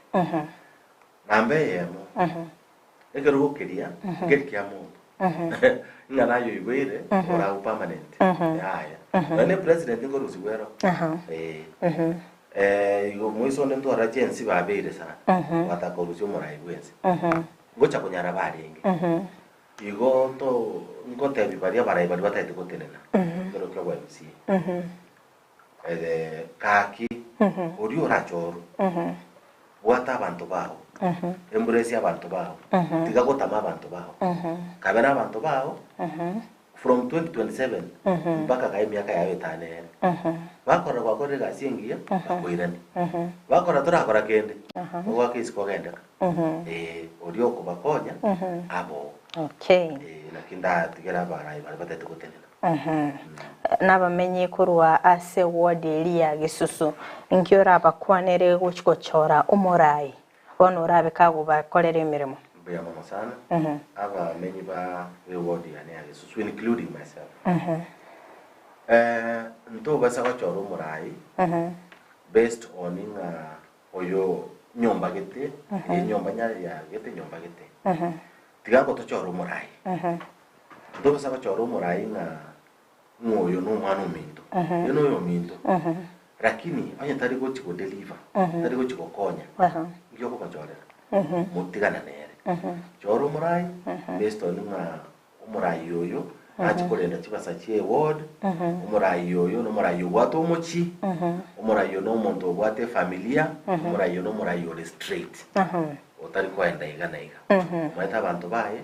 nambe yemo ekerugo kiria gerkia muntu ngana yo igwire ora permanent yaya Nane president ngo rusiwero. Yo mwiso ndo arajensi babere sana. Watakorusyo murai bwense. Ngocha kunyara barenge. Igo to ngote bibaria barai bari batete gotenena. Ngero kwa MC. Kaki uri orachoro. Wata abantu baho. Embrace abantu baho. Tiga gotama abantu baho. Kabera abantu baho. From 2027 mpaka kai miaka yawe tanene. Bakora bakore gasingia bakoirani. Bakora tora akora kende. Owa kisi kogenda. Uri okubakonya abo. Okay. Lakini tigera barai bari batete gotenena. Nabamenye kurwa ase ward elia gisusu nkiora bakwanere guchikochora umurai bono rabe kago bakorera emirimo Bya mama sana. Aba menyi ba ward yani gisusu including myself. Nto basa bachora umurai based on oyo nyomba gete nyomba nyari ya gete nyomba gete. Tigango to chora umurai. Nto basa bachora umurai moyo no mwana minto yono yo minto lakini anya tari go chiko deliver tari go chiko konya ngiyo ko bajorera mutigana nere joro murai based on umurai yoyo ati kolenda chibasa chie ward umurai yoyo no murai wato mochi umurai yo no muntu wate familia umurai yo no murai yo straight otari kwenda igana iga maita abantu bae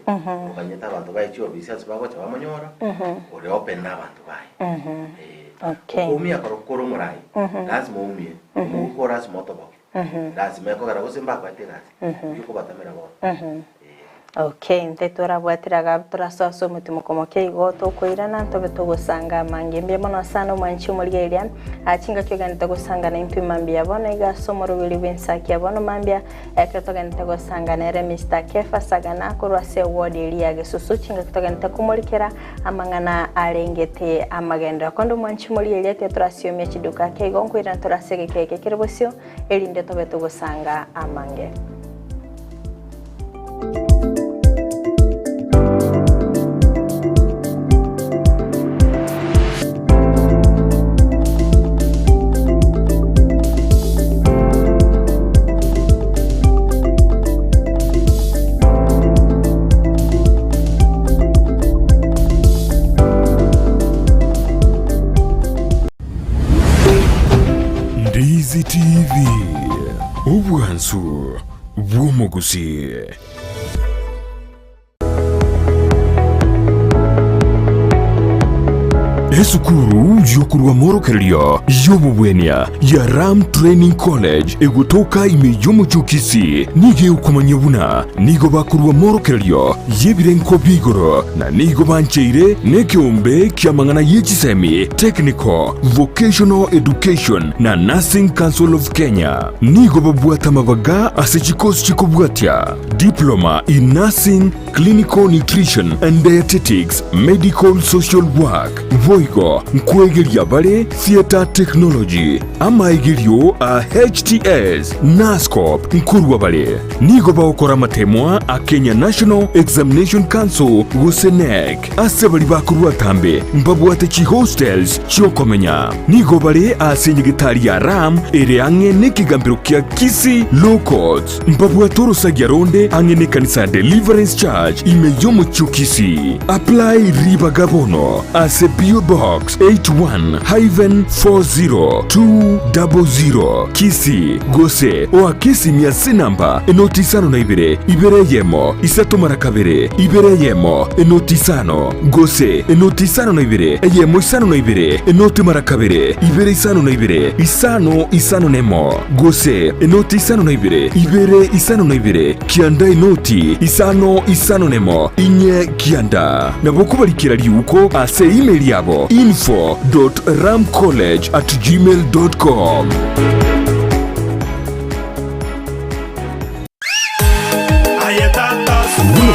ukanyeta abantu bae chiyo bisias bago cha bamanyora ore open na abantu bae okay umia korokoro murai lazima umie umukora lazima otobo lazima ko gara gosimba kwa terazi yuko batamera bo okay ntetora bwatiraga turasoso mutimo komoke igoto koirana ntobe togosanga mangembe mono sana manchi muligeria achinga kyoganita gusanga na impi mambia bona igasomoro bili bensaki abono mambia ekatoganita gusanga nere Mr. Kefa sagana kurwa se ward elia gesusu chinga katoganita kumulikera amangana arengete amagenda kondo manchi muligeria tetrasiomya chiduka keigonko irana turasege keke kirebosyo elinde tobe togosanga amange Ndizi TV obwansu bw'omuguzi. Esukuru yokurwa morokerio yobubwenia ya Ram Training College egutoka imeyomo chukisi nige ukumanyabuna nigo bakurwa morokerio yebirenko bigoro na nigo bancheire nekiombe kiamangana yechisemi Technical Vocational Education na Nursing Council of Kenya nigo babwata mabaga asechikosi chikobwatia Diploma in Nursing, Clinical Nutrition and Dietetics, Medical Social Work Voigo nkwegeria bale Theater Technology amaigerio a HTS NASCOP nkurwa bale nigo baokora matemwa a Kenya National Examination Council gusenek asebali bakurwa tambe mbabwate chi hostels chiokomenya nigo bale asenyegitari ya Ram ere ange nekigambiro kia Kisi Low Courts mbabwatoro sagyaronde ange ne kanisa Deliverance Church imeyomo chukisi apply riba gabono ase PO Box 81-40200 Kisi Gose oa Kisi miasi namba enotisano na ibere yemo isato marakabere ibere yemo enotisano Gose enotisano na yemo isano na enoti marakabere ibere isano nemo Gose enotisano na ibere isano na kianda enoti isano nemo inye kianda nabokubalikira liuko ase email yabo info.ramcollege@gmail.com.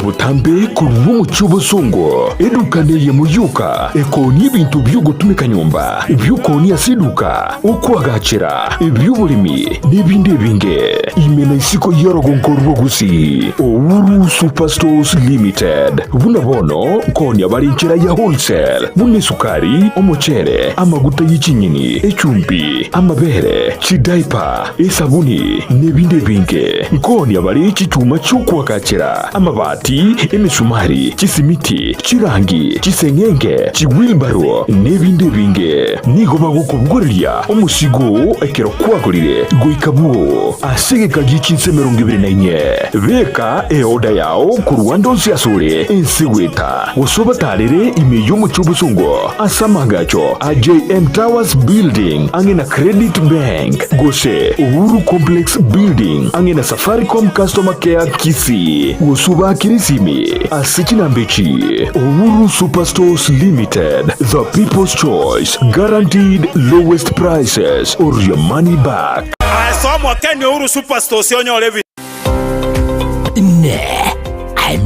obutambe kuruwo muchubo songo edukane ya muyuka ekoni bintu byugutumika nyumba byukoni asiduka okwagachira ebyubulimi n'ibindi binge imena isiko yorogonkorwo gusi Owuru Superstores Limited buna bono konya barinchira ya wholesale bune sukari omuchere amaguta y'ikinyini echumbi amabere chidaipa esabuni n'ibindi binge konya bari icyuma cy'ukwakakira amabati emisumari chisimiti chirangi chisengenge chiwilbaro n'ibindi binge nigo bagukubugurira omusigo ekero kwagurire goikabuo asegeka gikinse 24 beka eoda yao ku Rwanda Osiasure ensiweta usobatalire imeyo mu cy'ubusungo asamagacho AJM Towers Building angena Credit Bank gose Uhuru Complex Building angena Safaricom Customer Care Kisi usuba kirisimi asichina mbechi Uhuru Superstores Limited, the people's choice, guaranteed lowest prices or your money back. Asomo Kenya Uhuru Superstores yonyolevi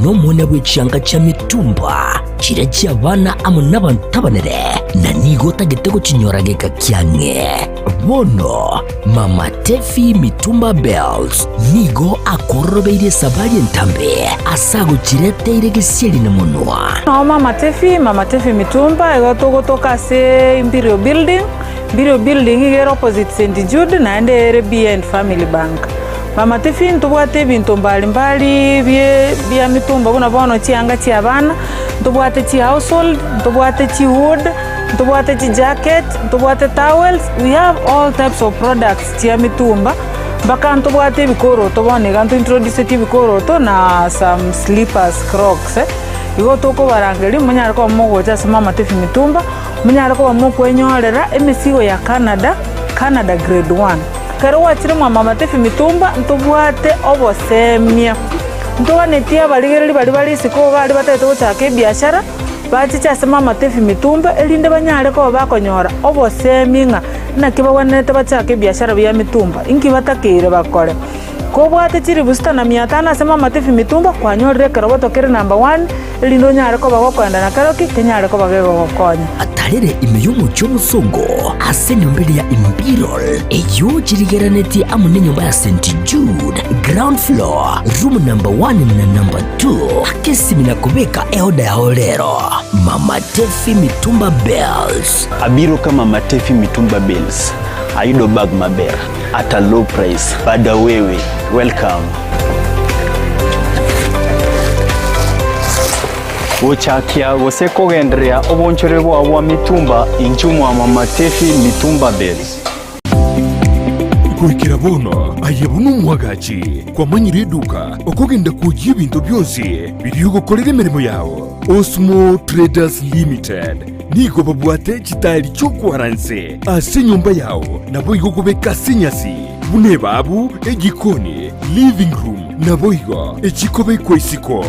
no mwana bw'ekyanga kya mitumba kira ky'abaana amu n'abantu tabanere na nigo tagitego kinyorageka kyange bono Mama Tefi Mitumba Bells nigo akorobeire sabali entambe asago kireteire gisieri na munwa no Mama Tefi Mitumba egotogotoka se Imperial Building igero opposite St. Jude na ende RBN Family Bank. Mama Tefi ntubwate bintu mbalimbali bya mitumba buna bono cyanga cy'abana ntubwate ci household ntubwate ci wood ntubwate ci jacket ntubwate towels. We have all types of products cia mitumba baka ntubwate bikoro tubone gantu introduce bikoro na some slippers crocs igo toko barangeli munyara ko mugocha Mama Tefi Mitumba munyara ko mukwenyorera emisigo ya Canada grade 1 kero wachire Mama Tefi Mitumba ntubwate obosemia ntobanetia baligereri bali siko bali batete guchaka biashara bachicha Mama Tefi Mitumba elinde banyare ko bakonyora oboseminga nakiba wanete bachaka biashara bya mitumba inki batakire bakore ko bwate chiri busta na 500 Mama Tefi Mitumba kwanyorere kero batokere number 1 elindo nyare ko bagokwenda na karoki kenyare ko bagego gokonya atarere imeyumu cy'omusongo asene mbere ya Imperial eyo chirigeraneti amune nyumba ya St. Jude ground floor room number 1 na number 2 akesimina kubeka eoda ya olero Mama Tefi Mitumba Bells abiro kama Mama Tefi Mitumba Bells aido bag maber at a low price bada wewe welcome Uchakia gose kugenderea obonchore bwa mitumba inchumwa Mama Tefi Mitumba Bells Kuikira bono ayebunu mwagachi kwa manyire duka okugenda kujya ibintu byose biriyo gukorera imirimo yawo Osmo Traders Limited nigo babwate kitali cyo kwaranse ase nyumba yawo nabo igogobeka sinyasi bune babu egikoni living room nabo igo ekikobe kwesiko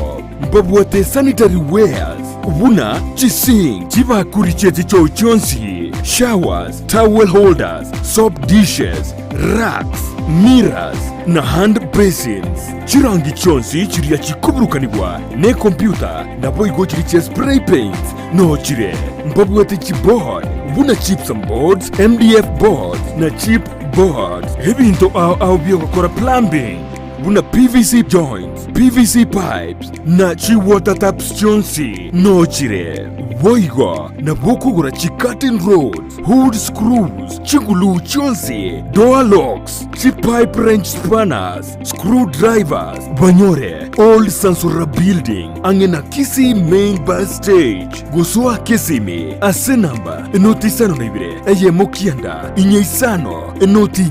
babwate sanitary wares buna chising chibakuri chete cyo cyonsi showers towel holders soap dishes racks mirrors na hand basins chirangi cyonsi kiriya kikuburukanibwa ne computer nabo igo kiri spray paint no chire babwate keyboard buna chips and boards MDF boards na chip boards ebintu au byo gukora plumbing buna PVC joints, PVC pipes, na chi water taps chonsi, no chire. Boigo, na bokugura chi cutting rods, hood screws, chingulu chonsi, door locks, chi pipe wrench spanners, screwdrivers, banyore, old Sansura building, angena Kisi main bus stage, gusua Kisimi, ase namba, enoti sano nebire, eye mokianda, inye isano, enoti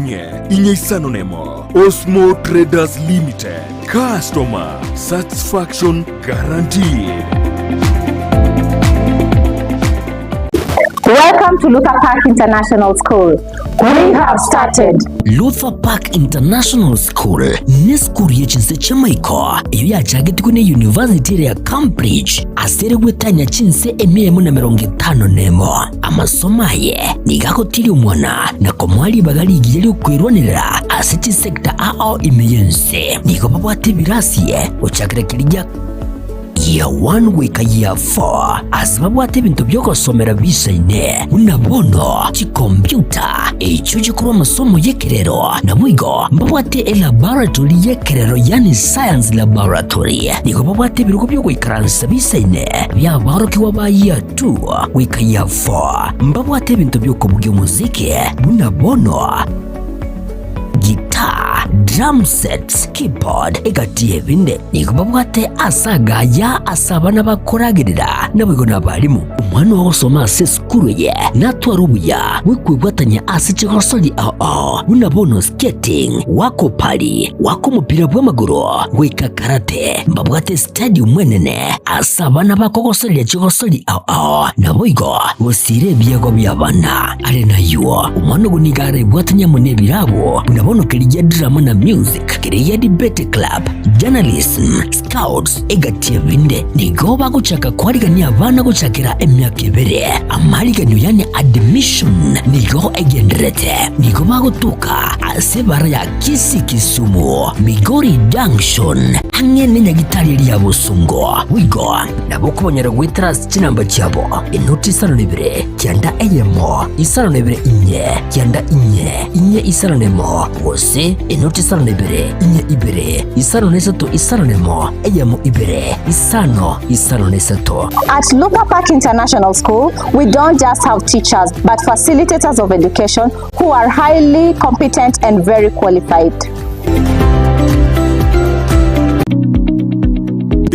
inye isano nemo. Osmo Traders Limited. Customer satisfaction guaranteed. Welcome to Luther Park International School. We have started. Luther Park International School ni skuru y'echinse cy'amaiko iyo yacagitikwe ne University ya Cambridge asere gwetanya chinse emyemu na 50 nemo amasomaye nigakotiri umwana na komwali bagali igiyeli kwirwanira asiti sector ao imeyense niko babwate birasiye ucakira kirija year 1 gwika year 4 asababu ate bintu byokosomera bisaine unabono chikompyuta echo chikurwa masomo yekerero na mwigo mbabwate laboratory yekerero yani science laboratory niko babwate biruko byo gwikaransa bisaine byabarokiwa ba year 2 gwika year 4 mbabwate bintu byokobugya muziki unabono guitar, drum sets, keyboard, egatie binde nikubabwate asagaya asabana bakoragirira nabwo nabalimu umwana wosoma ase skuru ye natwarubuya wikwibwatanya ase chigosoli unabono skating wako pali wako mupira bw'amaguru wika karate mbabwate stadium mwenene asabana bakogosoli chigosoli naboigo bosire byego byabana ale nayo umwana gunigare bwatanya munebirabo unabono kiriya drama na music kiriya debate club journalism scouts egatie binde nigo baguchaka kwarigania abana guchakira emyaka ibere amaliganyo yani admission nigo egenderete nigo bagutuka asebara ya Kisumu Migori Junction angene nyagitari ya Busungo wigo nabo kubonyera gwitras kinamba cyabo inoti 32 cyanda eyemo 32 cyanda inye isaranemo wose inoti 32 ibere isaronesato isaranemo eyemo ibere isaronesato. At Lupa Park International School, we don't just have teachers but facilitators of education who are highly competent and very qualified.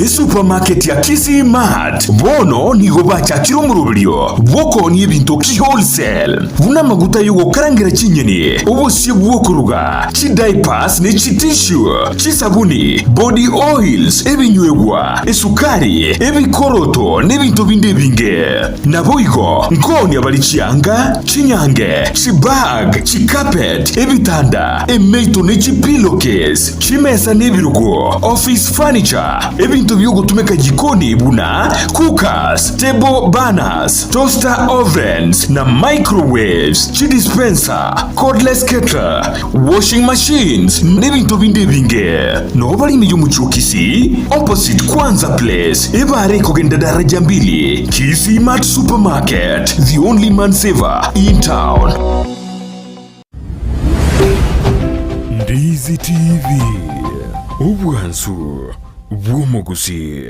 Supermarket ya Kisii Mart bono nigo bachakiro mu rubiryo bwoko ni ibintu ki wholesale buna maguta yugo karangira kinyeni ubusi bwokuruga chi diapers ne chi tissue chi sabuni body oils ebinywegwa esukari ebikoroto n'ebintu binde binge naboigo nkoni abalichianga chinyange chi bag chi carpet ebitanda emeito ne chi pillowcase chimesa n'ebirugo office furniture ebintu byogutumeka jikoni buna cookers, table burners, toaster ovens na microwaves, chi dispenser, cordless kettle, washing machines n'ebintu binde binge no bali miyo mu Kisii opposite Kwanza Place ebare kogenda daraja 2 Kisii Mart Supermarket, the only man saver in town. Ndizi TV obwansu bw'omuguzi.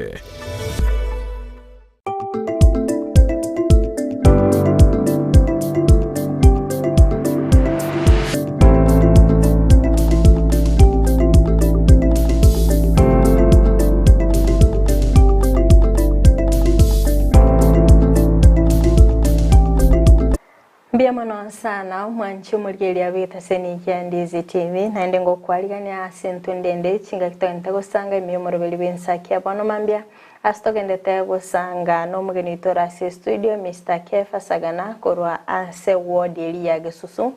Mbiamono sana mwanchi mulgeli abita seni ya Ndizi TV naende ngo kwaligania sentu ndende chinga kitagenda gusanga imiyomoro beli bensaki abono mambia astogende gusanga no mugeni torasi studio Mr. Kefa Sagana korwa ase ward ya Gesusu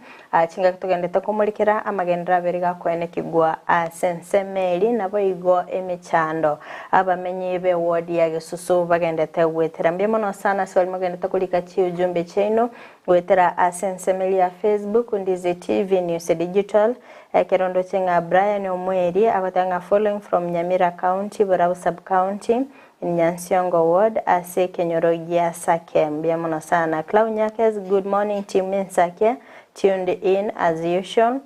chinga kitagenda takomulikira amagendra beriga kwene kigwa sensemeli nabo igo emechando abamenyi be ward ya Gesusu bagende wetera mbiamono sana swali mugende takulika chi ujumbe cheno wetera sensemeli ya Facebook Ndizi TV News Digital kerondo chenga Brian Omweri abatanga following from Nyamira County Burau Sub County in Nyansiongo Ward ase Kenyorogia Sake mbiamono sana Clau Nyakes. Good morning team in Sake, tuned in as usual.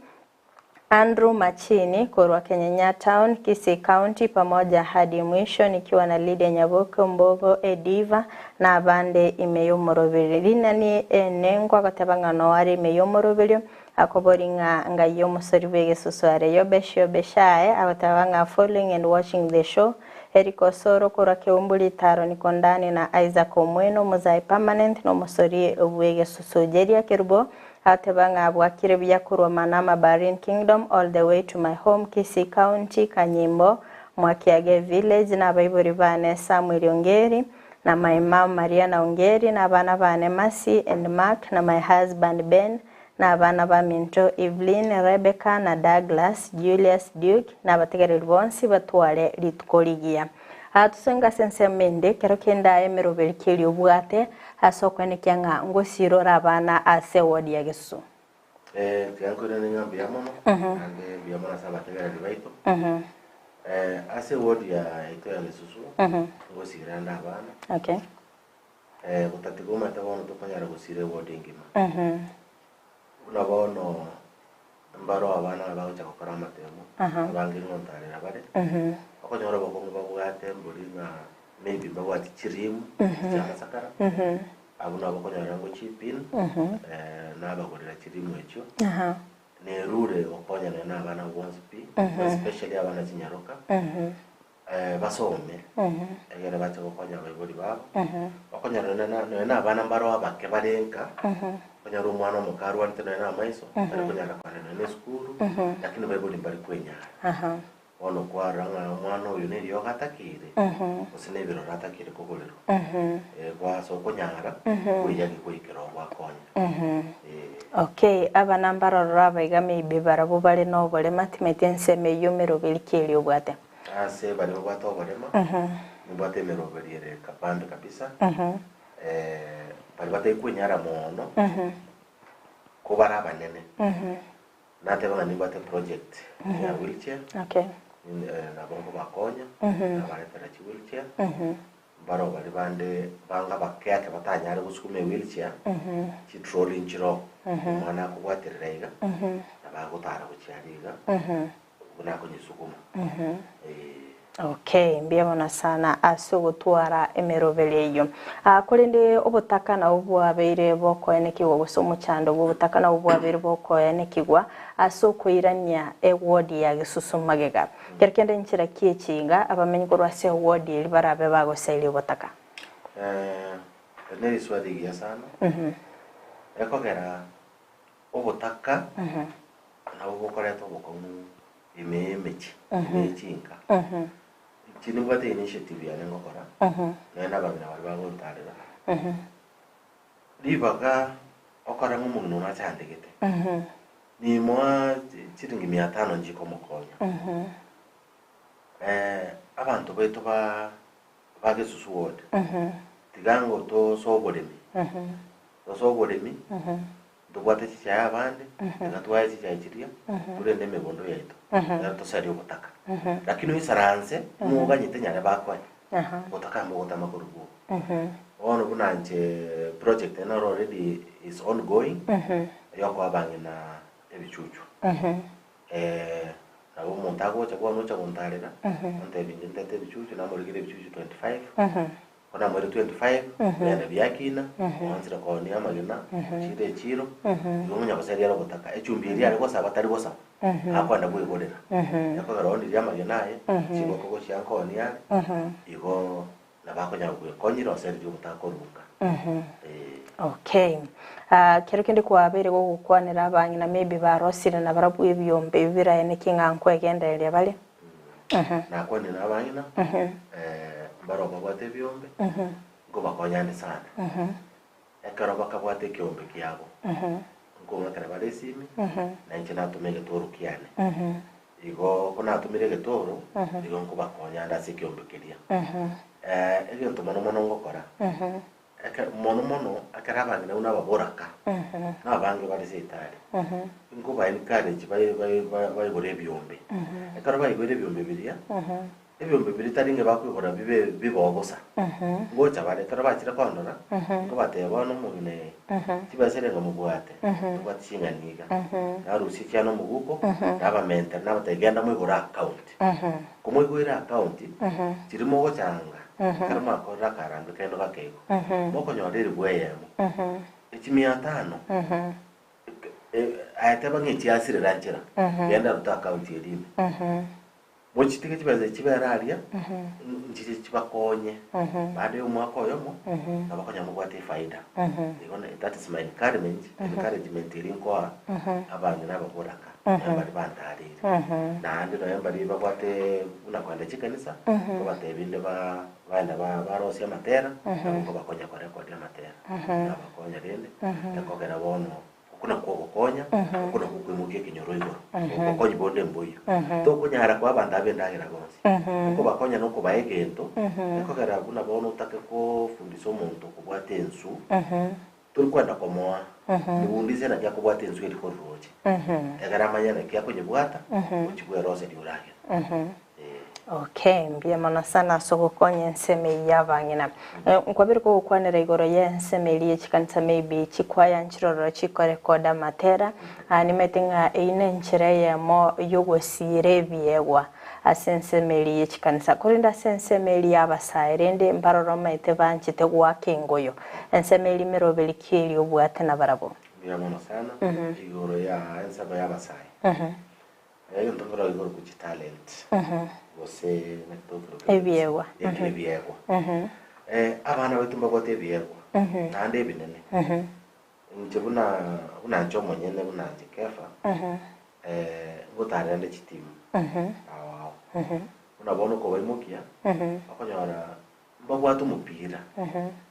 Andrew Machini korwa Kenyanya Town Kisii County pamoja hadi mwisho nikiwa na Lydia Nyabuko Mbogo Ediva na abande imeyomorobiri linani enengwa katabanga noari imeyomorobiri akoboringa ngayo musoribe Gesusu yobesho beshae abatabanga following and watching the show. Eriko Soro korwa Keumbuli Taro nikondani na Isaac Omweno muzai permanent no musori obwe Gesusu jeria kerubo atebanga abwakire byakurwa Manama Barin Kingdom all the way to my home Kisii County Kanyimbo Mwakiage village na baiburi bane Samuel Ongeri na my mom Mariana Ongeri na bana bane Masi and Mark na my husband Ben na bana ba Minto Evelyn Rebecca na Douglas Julius Duke na bategere bonsi batwale litukoligia atusenga sensemende kero kenda emerobeli kili obwate asokwane kyanga ngosiro rabana ase wodi ya Gesusu tiankore ninga biamono ande biamona sabategere libaito ase ward ya ito ya Lesusu ngosiranda abana Okay. Gutatigoma tabono tokonyara gusire ward ingima unabono mbaro abana bagocha gukora amatemo abangi nontarira bare bakonyora bakongo bagwate mburinga maybe bagwati chirimu cyangwa sakara abuna bakonyara ngo chipin nabagorera chirimu echo nerure okonya na abana bonse pi especially abana kinyaroka basome egera bacho okonya bayibori babo okonya na abana mbaro abake barenka okonya rumwana mukaru antena na maiso okonya na school lakini bayibori mbari kwenya ono kwaranga mwana uyu ne yo gatakire usine biro ratakire kogolero kwa so konyara kuyagi kuyikero gwakonya Okay, abana mbarorora abaiga barabo bari no bole matimete nseme yomero belikeli obwate ase bari obwate oborema obwate mero beriere kapande kabisa bari bate kunyara mono ko bara banene nate bana nibate project ya wheelchair okay na bongo bakonya na bare tera chi wheelchair baro bari bande banga bakeke batanyare gusukume wheelchair chi trolley nchiro mwana kubwatirira abagutara kucyariga unako nyisukuma Okay, mbiyabona sana asogotwara emerobeleyo akolende obutaka na obwabeire boko enekigwa gusomo cyando obutaka na obwabeire boko enekigwa asokoirania eward ya Gisusu Magega kerkende nchira kiekinga abamenyi korwase eward iri barabe bagosaile obutaka neri swadi ya sana ekogera obutaka na obukoreto bukomu imemechi imekinga chini bwate initiative ya ngokora na babina bari bagontarira libaga okora ngumuntu nacyandegete ni mwa chiringi 500 njiko mukonya abantu beto ba Gisusu ward tigango to soboremi tubwate chichaya abandi tugatwaye chichaya chiria turende mebondo yetu to sari obutaka lakini isaranze muganyite nyane bakwanye obutaka mbogotama kurugo ono bunanje project na already is ongoing yoko abange na ebichuchu na umuntu agocha kwa nocha kontarira ontebinje ntete ebichuchu na murigire ebichuchu 25 ona muri 25 yana byakina wanzira ko ni amagina chire chiro umunya basari yaro butaka echumbiri ari kosa batari kosa akwanda bwegorera yakora rondi yamagina ye chibo koko cyanko ni ari igo nabakonya konyira basari byo butakoruka Okay. Kero kende kwabere go gukwanira abanyina maybe barosire na barabwe byombe bibira enekinga nkwegenderere bale na kwani na abanyina baro babwate byombe ngo bakonyane sana ekaro bakabwate kyombe kyabo ngo ngakara bale simi na nchina tumege torukiane igo kuna tumire getoro igo ngo bakonyanda se kyombe kiria ebyo ntomono mono ngokora mono akarabanga na una baboraka na bange bali setari ngo ba encourage ba gore byombe ekaro ba gore byombe biria ebyombe biritaringe bakwikora bibogosa ngocha bale tara bachira kwandora ngo bateba no mugine kibasere ngo mugwate twatshinganiga narusi cyano muguko naba mentor naba tegenda mu gora account kumwe gwira account kirimo go cyanga karma akora karando kendo bakego boko nyorere bweyemo ekimi 5 ayateba ngichi asire ranjira yenda ruta account yerime mochitike kibaze kibararia njije kibakonye baade umwako yomo abakonya mugwate faida igona that is my encouragement irinko abanye nabakoraka bari bantarira nandi no bari bagwate unakwanda chikanisa babate binde banda barosi amatera ngo bakonya kwa record amatera abakonya rende yakogera bono kuna kogokonya kuna kukwimuke kinyoroigo kokonya bonde mboyo to kunyara kwa banda bendagira gonsi ko bakonya no kubaegento ekogera kuna bono utake ko fundiso muntu kubwate ensu turi kwenda komoa nibundize na jya kubwate ensu iri ko roje egara manyana kya kujye bwata ukigwe rose diurage Okay, mbia mana sana soko konye nseme yabangina. Nkwabiri ko kwanera igoro ye nseme liye chikanisa maybe chikwaya nchiroro chikore koda matera. Nimetinga ine nchire ye mo yogo sire biegwa. Asenseme liye chikanisa. Kurinda senseme liye abasairende mbaroro maite vanchite wake ngoyo. Nseme li mirobeli kili obuate na barabo. Mbia mana sana igoro ya nseme yabasai. Ayo ntongoro igoro kuchi talent. Você ebiegwa ebiegwa abana betu mbagote ebiegwa nande binene nje buna nchomo nyene buna jikefa ngutarende chitimu awo unabona ko bayimukia akonyora mbagwata umupira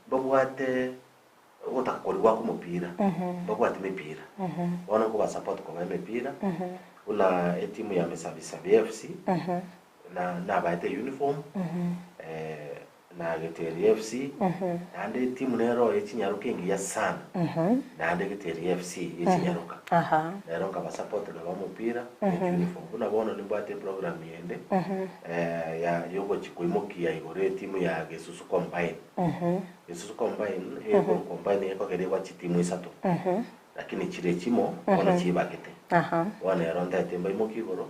mbagwate utakoliwa ku mupira mbagwate mipira bona ko basupport ko mipira una timu ya Mesabisa BFC na baite uniform na Giteri FC ande timu nero y'Kinyaruka ngiya sana na ande Giteri FC y'Kinyaruka nero ka support ga mupira uniform unabona nimbate program yende ya yogo chikuimukia igore timu ya Gesusu Combine Gesusu Combine combine yako kerewa timu isatu lakini chire chimo ona chibakete wana yaronda temba imukigoro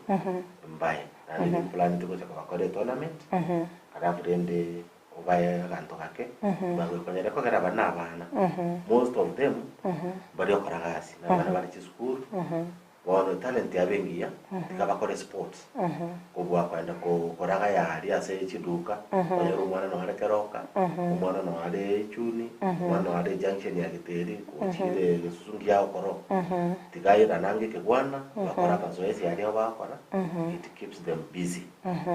mbaye nani plan tuko chakakore tournament kada brende obaye ganto kake bagwe konyere ko kera bana most of them bari okoragasi na bana bari chi school wana talent yabengiya tikabakore sports kubwa kwenda ko koraga yari ase chiduka oyero mwana no harekeroka mwana no hare chuni mwana no hare junction ya Giteri kuchire Gesusungia okoro tigaira nange kegwana bakora bazoezi yari abakora it keeps them busy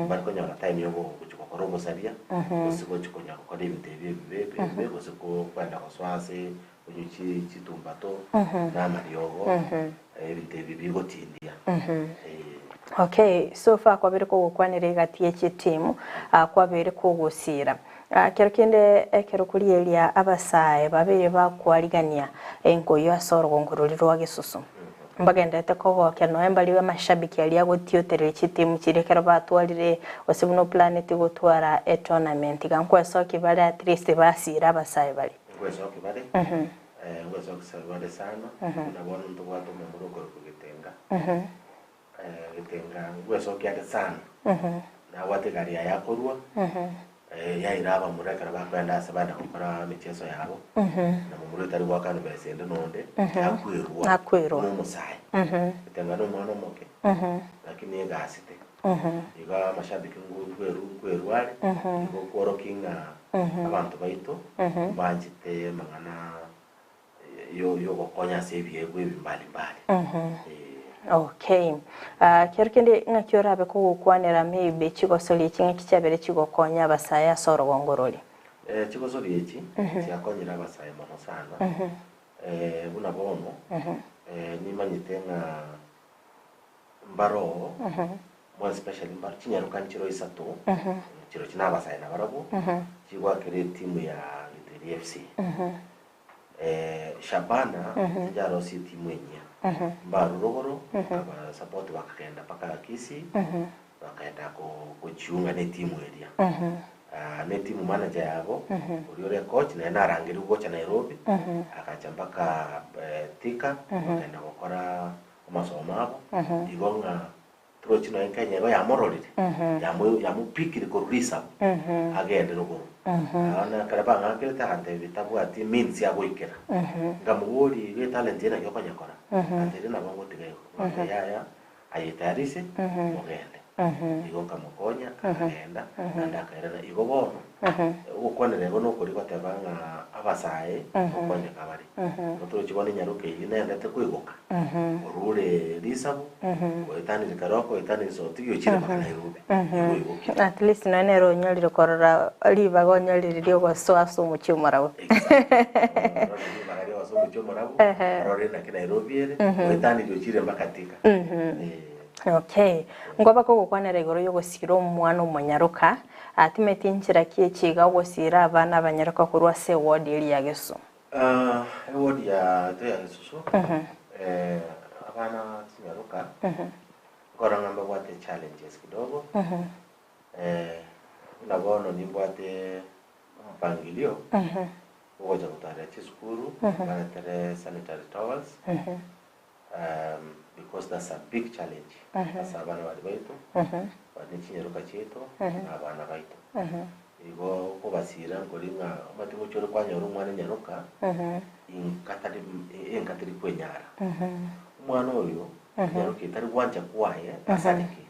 bari konya time yobo kuchikokoro musaria usiko chikonya kokore ibitebe bebe usiko kwenda koswase unyuchi chitumbato na mariogo ebitebe bigotindia Okay, so far kwa bere ko gukwanire gatie chitimu kwa bere ko gusira kero kende kero kurielia abasaye babere bakwarigania enkoyo asoro ngororiro wa Gisusu mbagendete ko boke no embali wa mashabiki ali agotiotere chitimu chirekero batwarire osibuno planet gutwara tournament gankwa soki bale at least basira abasaye bali ngwesoki bale ngwesoki salwale sana unabona mtu watu mumuruko kugitenga gitenga ngwesoki ate sana na wate gari yakorwa yairaba murekera bakwenda asabana gukora michezo yabo na mumuri tari wakana besende nonde akwirwa n'umusayi gitenga no mwana moke lakini yegasite iga mashabiki ngweru wale igo kworokinga abantu baito banjite mangana yo gokonya sebiegwe bimbali Okay. Kero ngakiora be ko kwanera maybe chigosoli kinga kichabere chigokonya abasaya soro gongoroli. Chigosoli echi cyakonyera abasaya mono sana. Unabono nimanyitenga mbaro more especially mbaro Kinyaruka nchiro isatu chiro kinabasaya na barabo chigwa kere timu ya Giteri FC. Shabana jaro si timu enya mbaru rogoro aba support wakagenda paka Kisi wakaenda kujiunga ne timu area ne timu manager yabo uriore coach na narangira ugo cha Nairobi akacha mpaka Thika wakaenda gukora amasomo abo igonga trochino enkanya go yamororire yamupikire kurisa agende rogoro ana karabanga keleta hande bitabu ati means ya goikera ngamugori ge talent yana yo kanyakora ati na bango tigayo yaya ayitarise mugende igo kamukonya agenda ndakaira igo bono ukonere go nokuri batebanga abasaye ukonye kabari otoro chibone Nyaruka ine ndete kuigoka urure risabu oitani karoko oitani soti yo chire baka Nairobi at least no nero nyalire korora liba go nyalire dio go swaso mu chumarawo rore na Nairobi ere oitani yo chire baka Thika Okay, ngoba ko gukwanera igoro yo gusira umwana umunyaruka atimeti nchira kieciga gusira abana abanyaruka kurwa se ward iri ya Gesu. Ward ya Gesu. Abana Kinyaruka. Ngora ngamba wate challenges kidogo. Unabono nimbwate mpangilio ugoja kutarehe skuru banatere sanitary towels because that's a big challenge asa abana bali baitu banikinyeruka cheto abana baitu igo kubasira ngoringa amatimu cyoro kwanyoro umwana nyaruka inkatari kwenyara umwana oyo nyaruka itari gwanja kwaye asaniki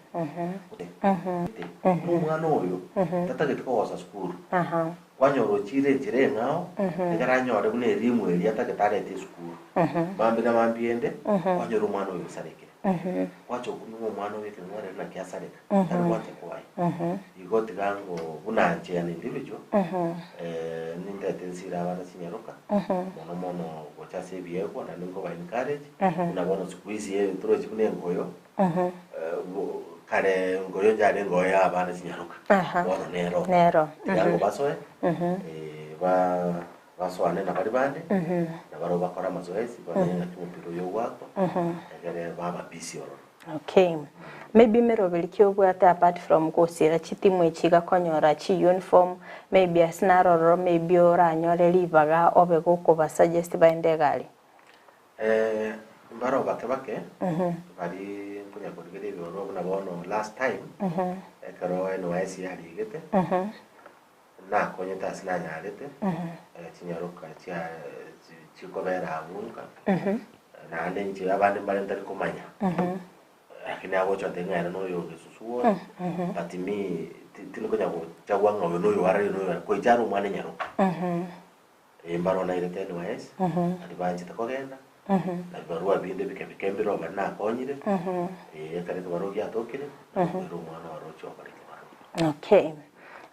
umwana oyo tatagete ko wasa skuru kwanyoro chire ngao ngaranyore bune rimu eri atagetarete skuru bambe na mambiende kwanyoro umwana oyo sareke wacho kunuwo umwana oyo kenware na kiasareka tari gwanja kwaye igoti gango bunanje ya individual nindete nsira abana sinyaruka mono gocha sebiego na ningo ba encourage unabona squeeze ye troje kunengoyo kare ngoyo jare ngoya abana sinyaruka bono nero yango basoe baswane na bari bande na baro bakora mazoezi bane kumupiro yo wako agere baba busy oro. Okay, maybe merobeliki bwate apart from kusira chitimwe chiga konyora chi uniform maybe asnaroro maybe oranyore livaga obego kuba suggest baindegali mbaro bakebake bari kunya kudigere biro na bono last time ekaro NYC yaligete na konyeta sinanyarete kinyaruka cha chikobera abunka na ndenje abandi bari ndari kumanya akini abo chotenga no yo gesusuo but me tinikonya ko chawanga no yo ara no ko jaru mwana nyaruka mbaro na irete NYC adibanje takogenda na barua binde bikembiro bana konyire kare baro ya tokire baro mwana warocho bari. Okay,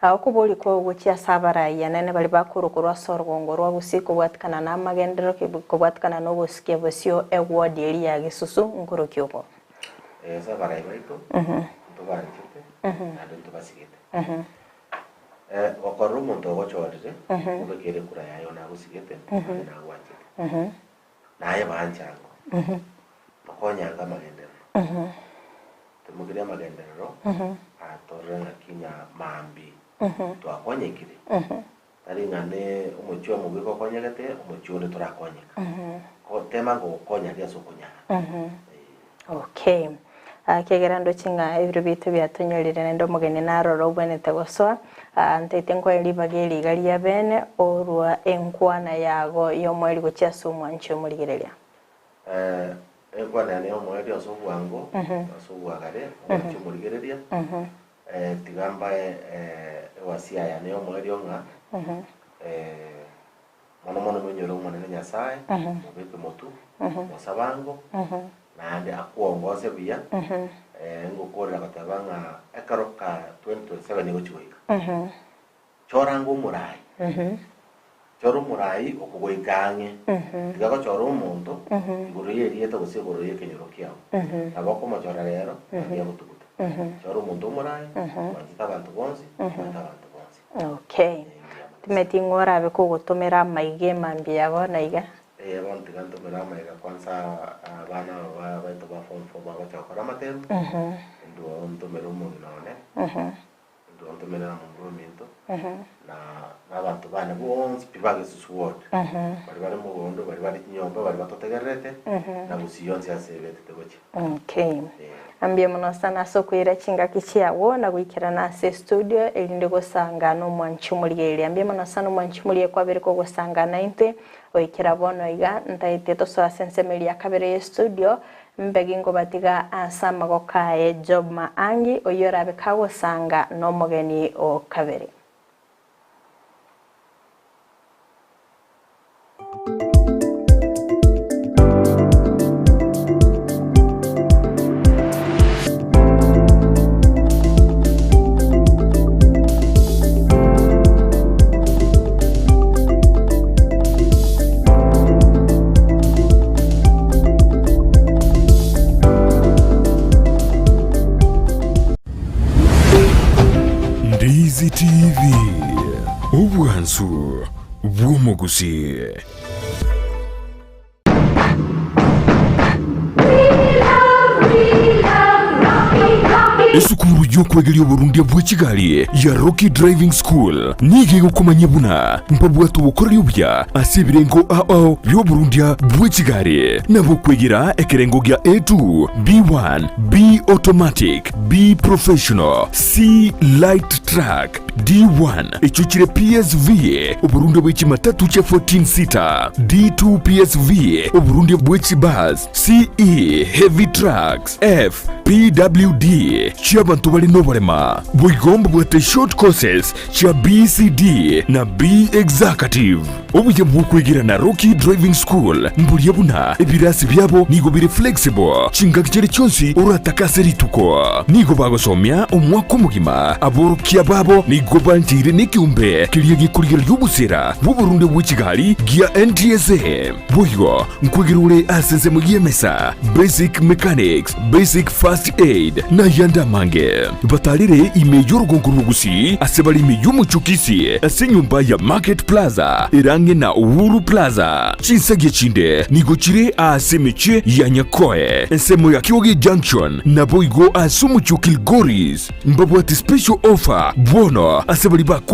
akubuli ko guchya sabara yanene bali bakurukurwa sorgongo rwa busiko bwatkana na magendero ko bwatkana no busikie bosio award eri ya gisusu ngoro kyobo sabara ibaito to barachite na ndo basigete wakoro muntu gochorire ubekere kura yayo na busigete na gwanje naye banchango bakonyanga magendero tumugira magendero atorera kinya mambi twakonyekire ari ngane umucyo mu biko konyegete umucyo ne turakonyeka ko tema ngo konya rya sokonya. Okay, kegerando chinga ibiro bitu byatonyorire nendo mugene naroro bwenete goswa ntete ngo eri bageri gali ya bene orwa enkwana yago yo mweli gocha sumwa ncho muligereria enkwana ne omweli osubwango osubwagare ncho muligereria tigamba wasia ya ne omweli onga mono mwenyoro mwana nyasaye mubeke motu musabango nande akuongoze biya ngokorera batabanga akaroka 2027 nigo chigoika chorango murai choro murai okugoikange tigako choro umuntu igoroye rieta gusegoroye kenyoro kiao abako machora rero ya mutukuta choro umuntu murai batita abantu bonzi abantu bonzi. Okay, timetingora abe kugutumira maige mambi yabo naiga abantu kanto merama ega kwanza bana baito ba form 4 ba chakora matero ndo onto merumo none ndo onto mera movimento na abantu bana bonse pibage susuwot bari mu bondo bari nyomba bari batotegerete na busiyonse asebete tegoche. Okay, ambie muno sana sokwira chinga kichiawo na gwikira na se studio elinde gosanga no mwanchumuliye ambie muno sana mwanchumuliye kwa bere ko gosanga 90 oikira bono iga ntaite to so asensemelia kabere studio mbegingo batiga asama gokae job maangi oyora bekawo sanga no mogeni o kabere. Ndizi TV ubwansu bw'umuguzi. We love, rocky, esukuru y'okwegeria oburundi bwa Kigali ya Rocky Driving School nige gukomanya buna mpabwatu bukorera ubya asibirengo ao y'oburundi bwa Kigali nabo kwegera ekerengo gya A2 B1 B automatic B professional C light track D1 echuchire PSV oburundi bwa chimatatu cha 14 seater D2 PSV oburundi bwa chibus CE heavy trucks F PWD cy'abantu bali no barema bwigomba bwate short courses cha BCD na B executive obuye bw'okwegira na Rocky Driving School mbulya buna ebirasi byabo nigo biri flexible chingakire cyonsi urataka rituko nigo bagosomya omwaka mugima aborokia babo nigo bantire n'ikiumbe kiriye gikurira y'ubusera bw'Uburundi bwa Kigali gya NTSA bwoyo nkwegirure asenze mu yemesa basic mechanics basic first aid na yanda mange batalire imeyo rugonguru gusi asebali imeyo muchukisi asenyumba ya Market Plaza irange na Uhuru Plaza chinsage chinde nigo chire asemeche ya Nyakoe ensemo ya Kiogi Junction na boigo asumuchu Kilgoris mbabwati special offer bono asebali bakoli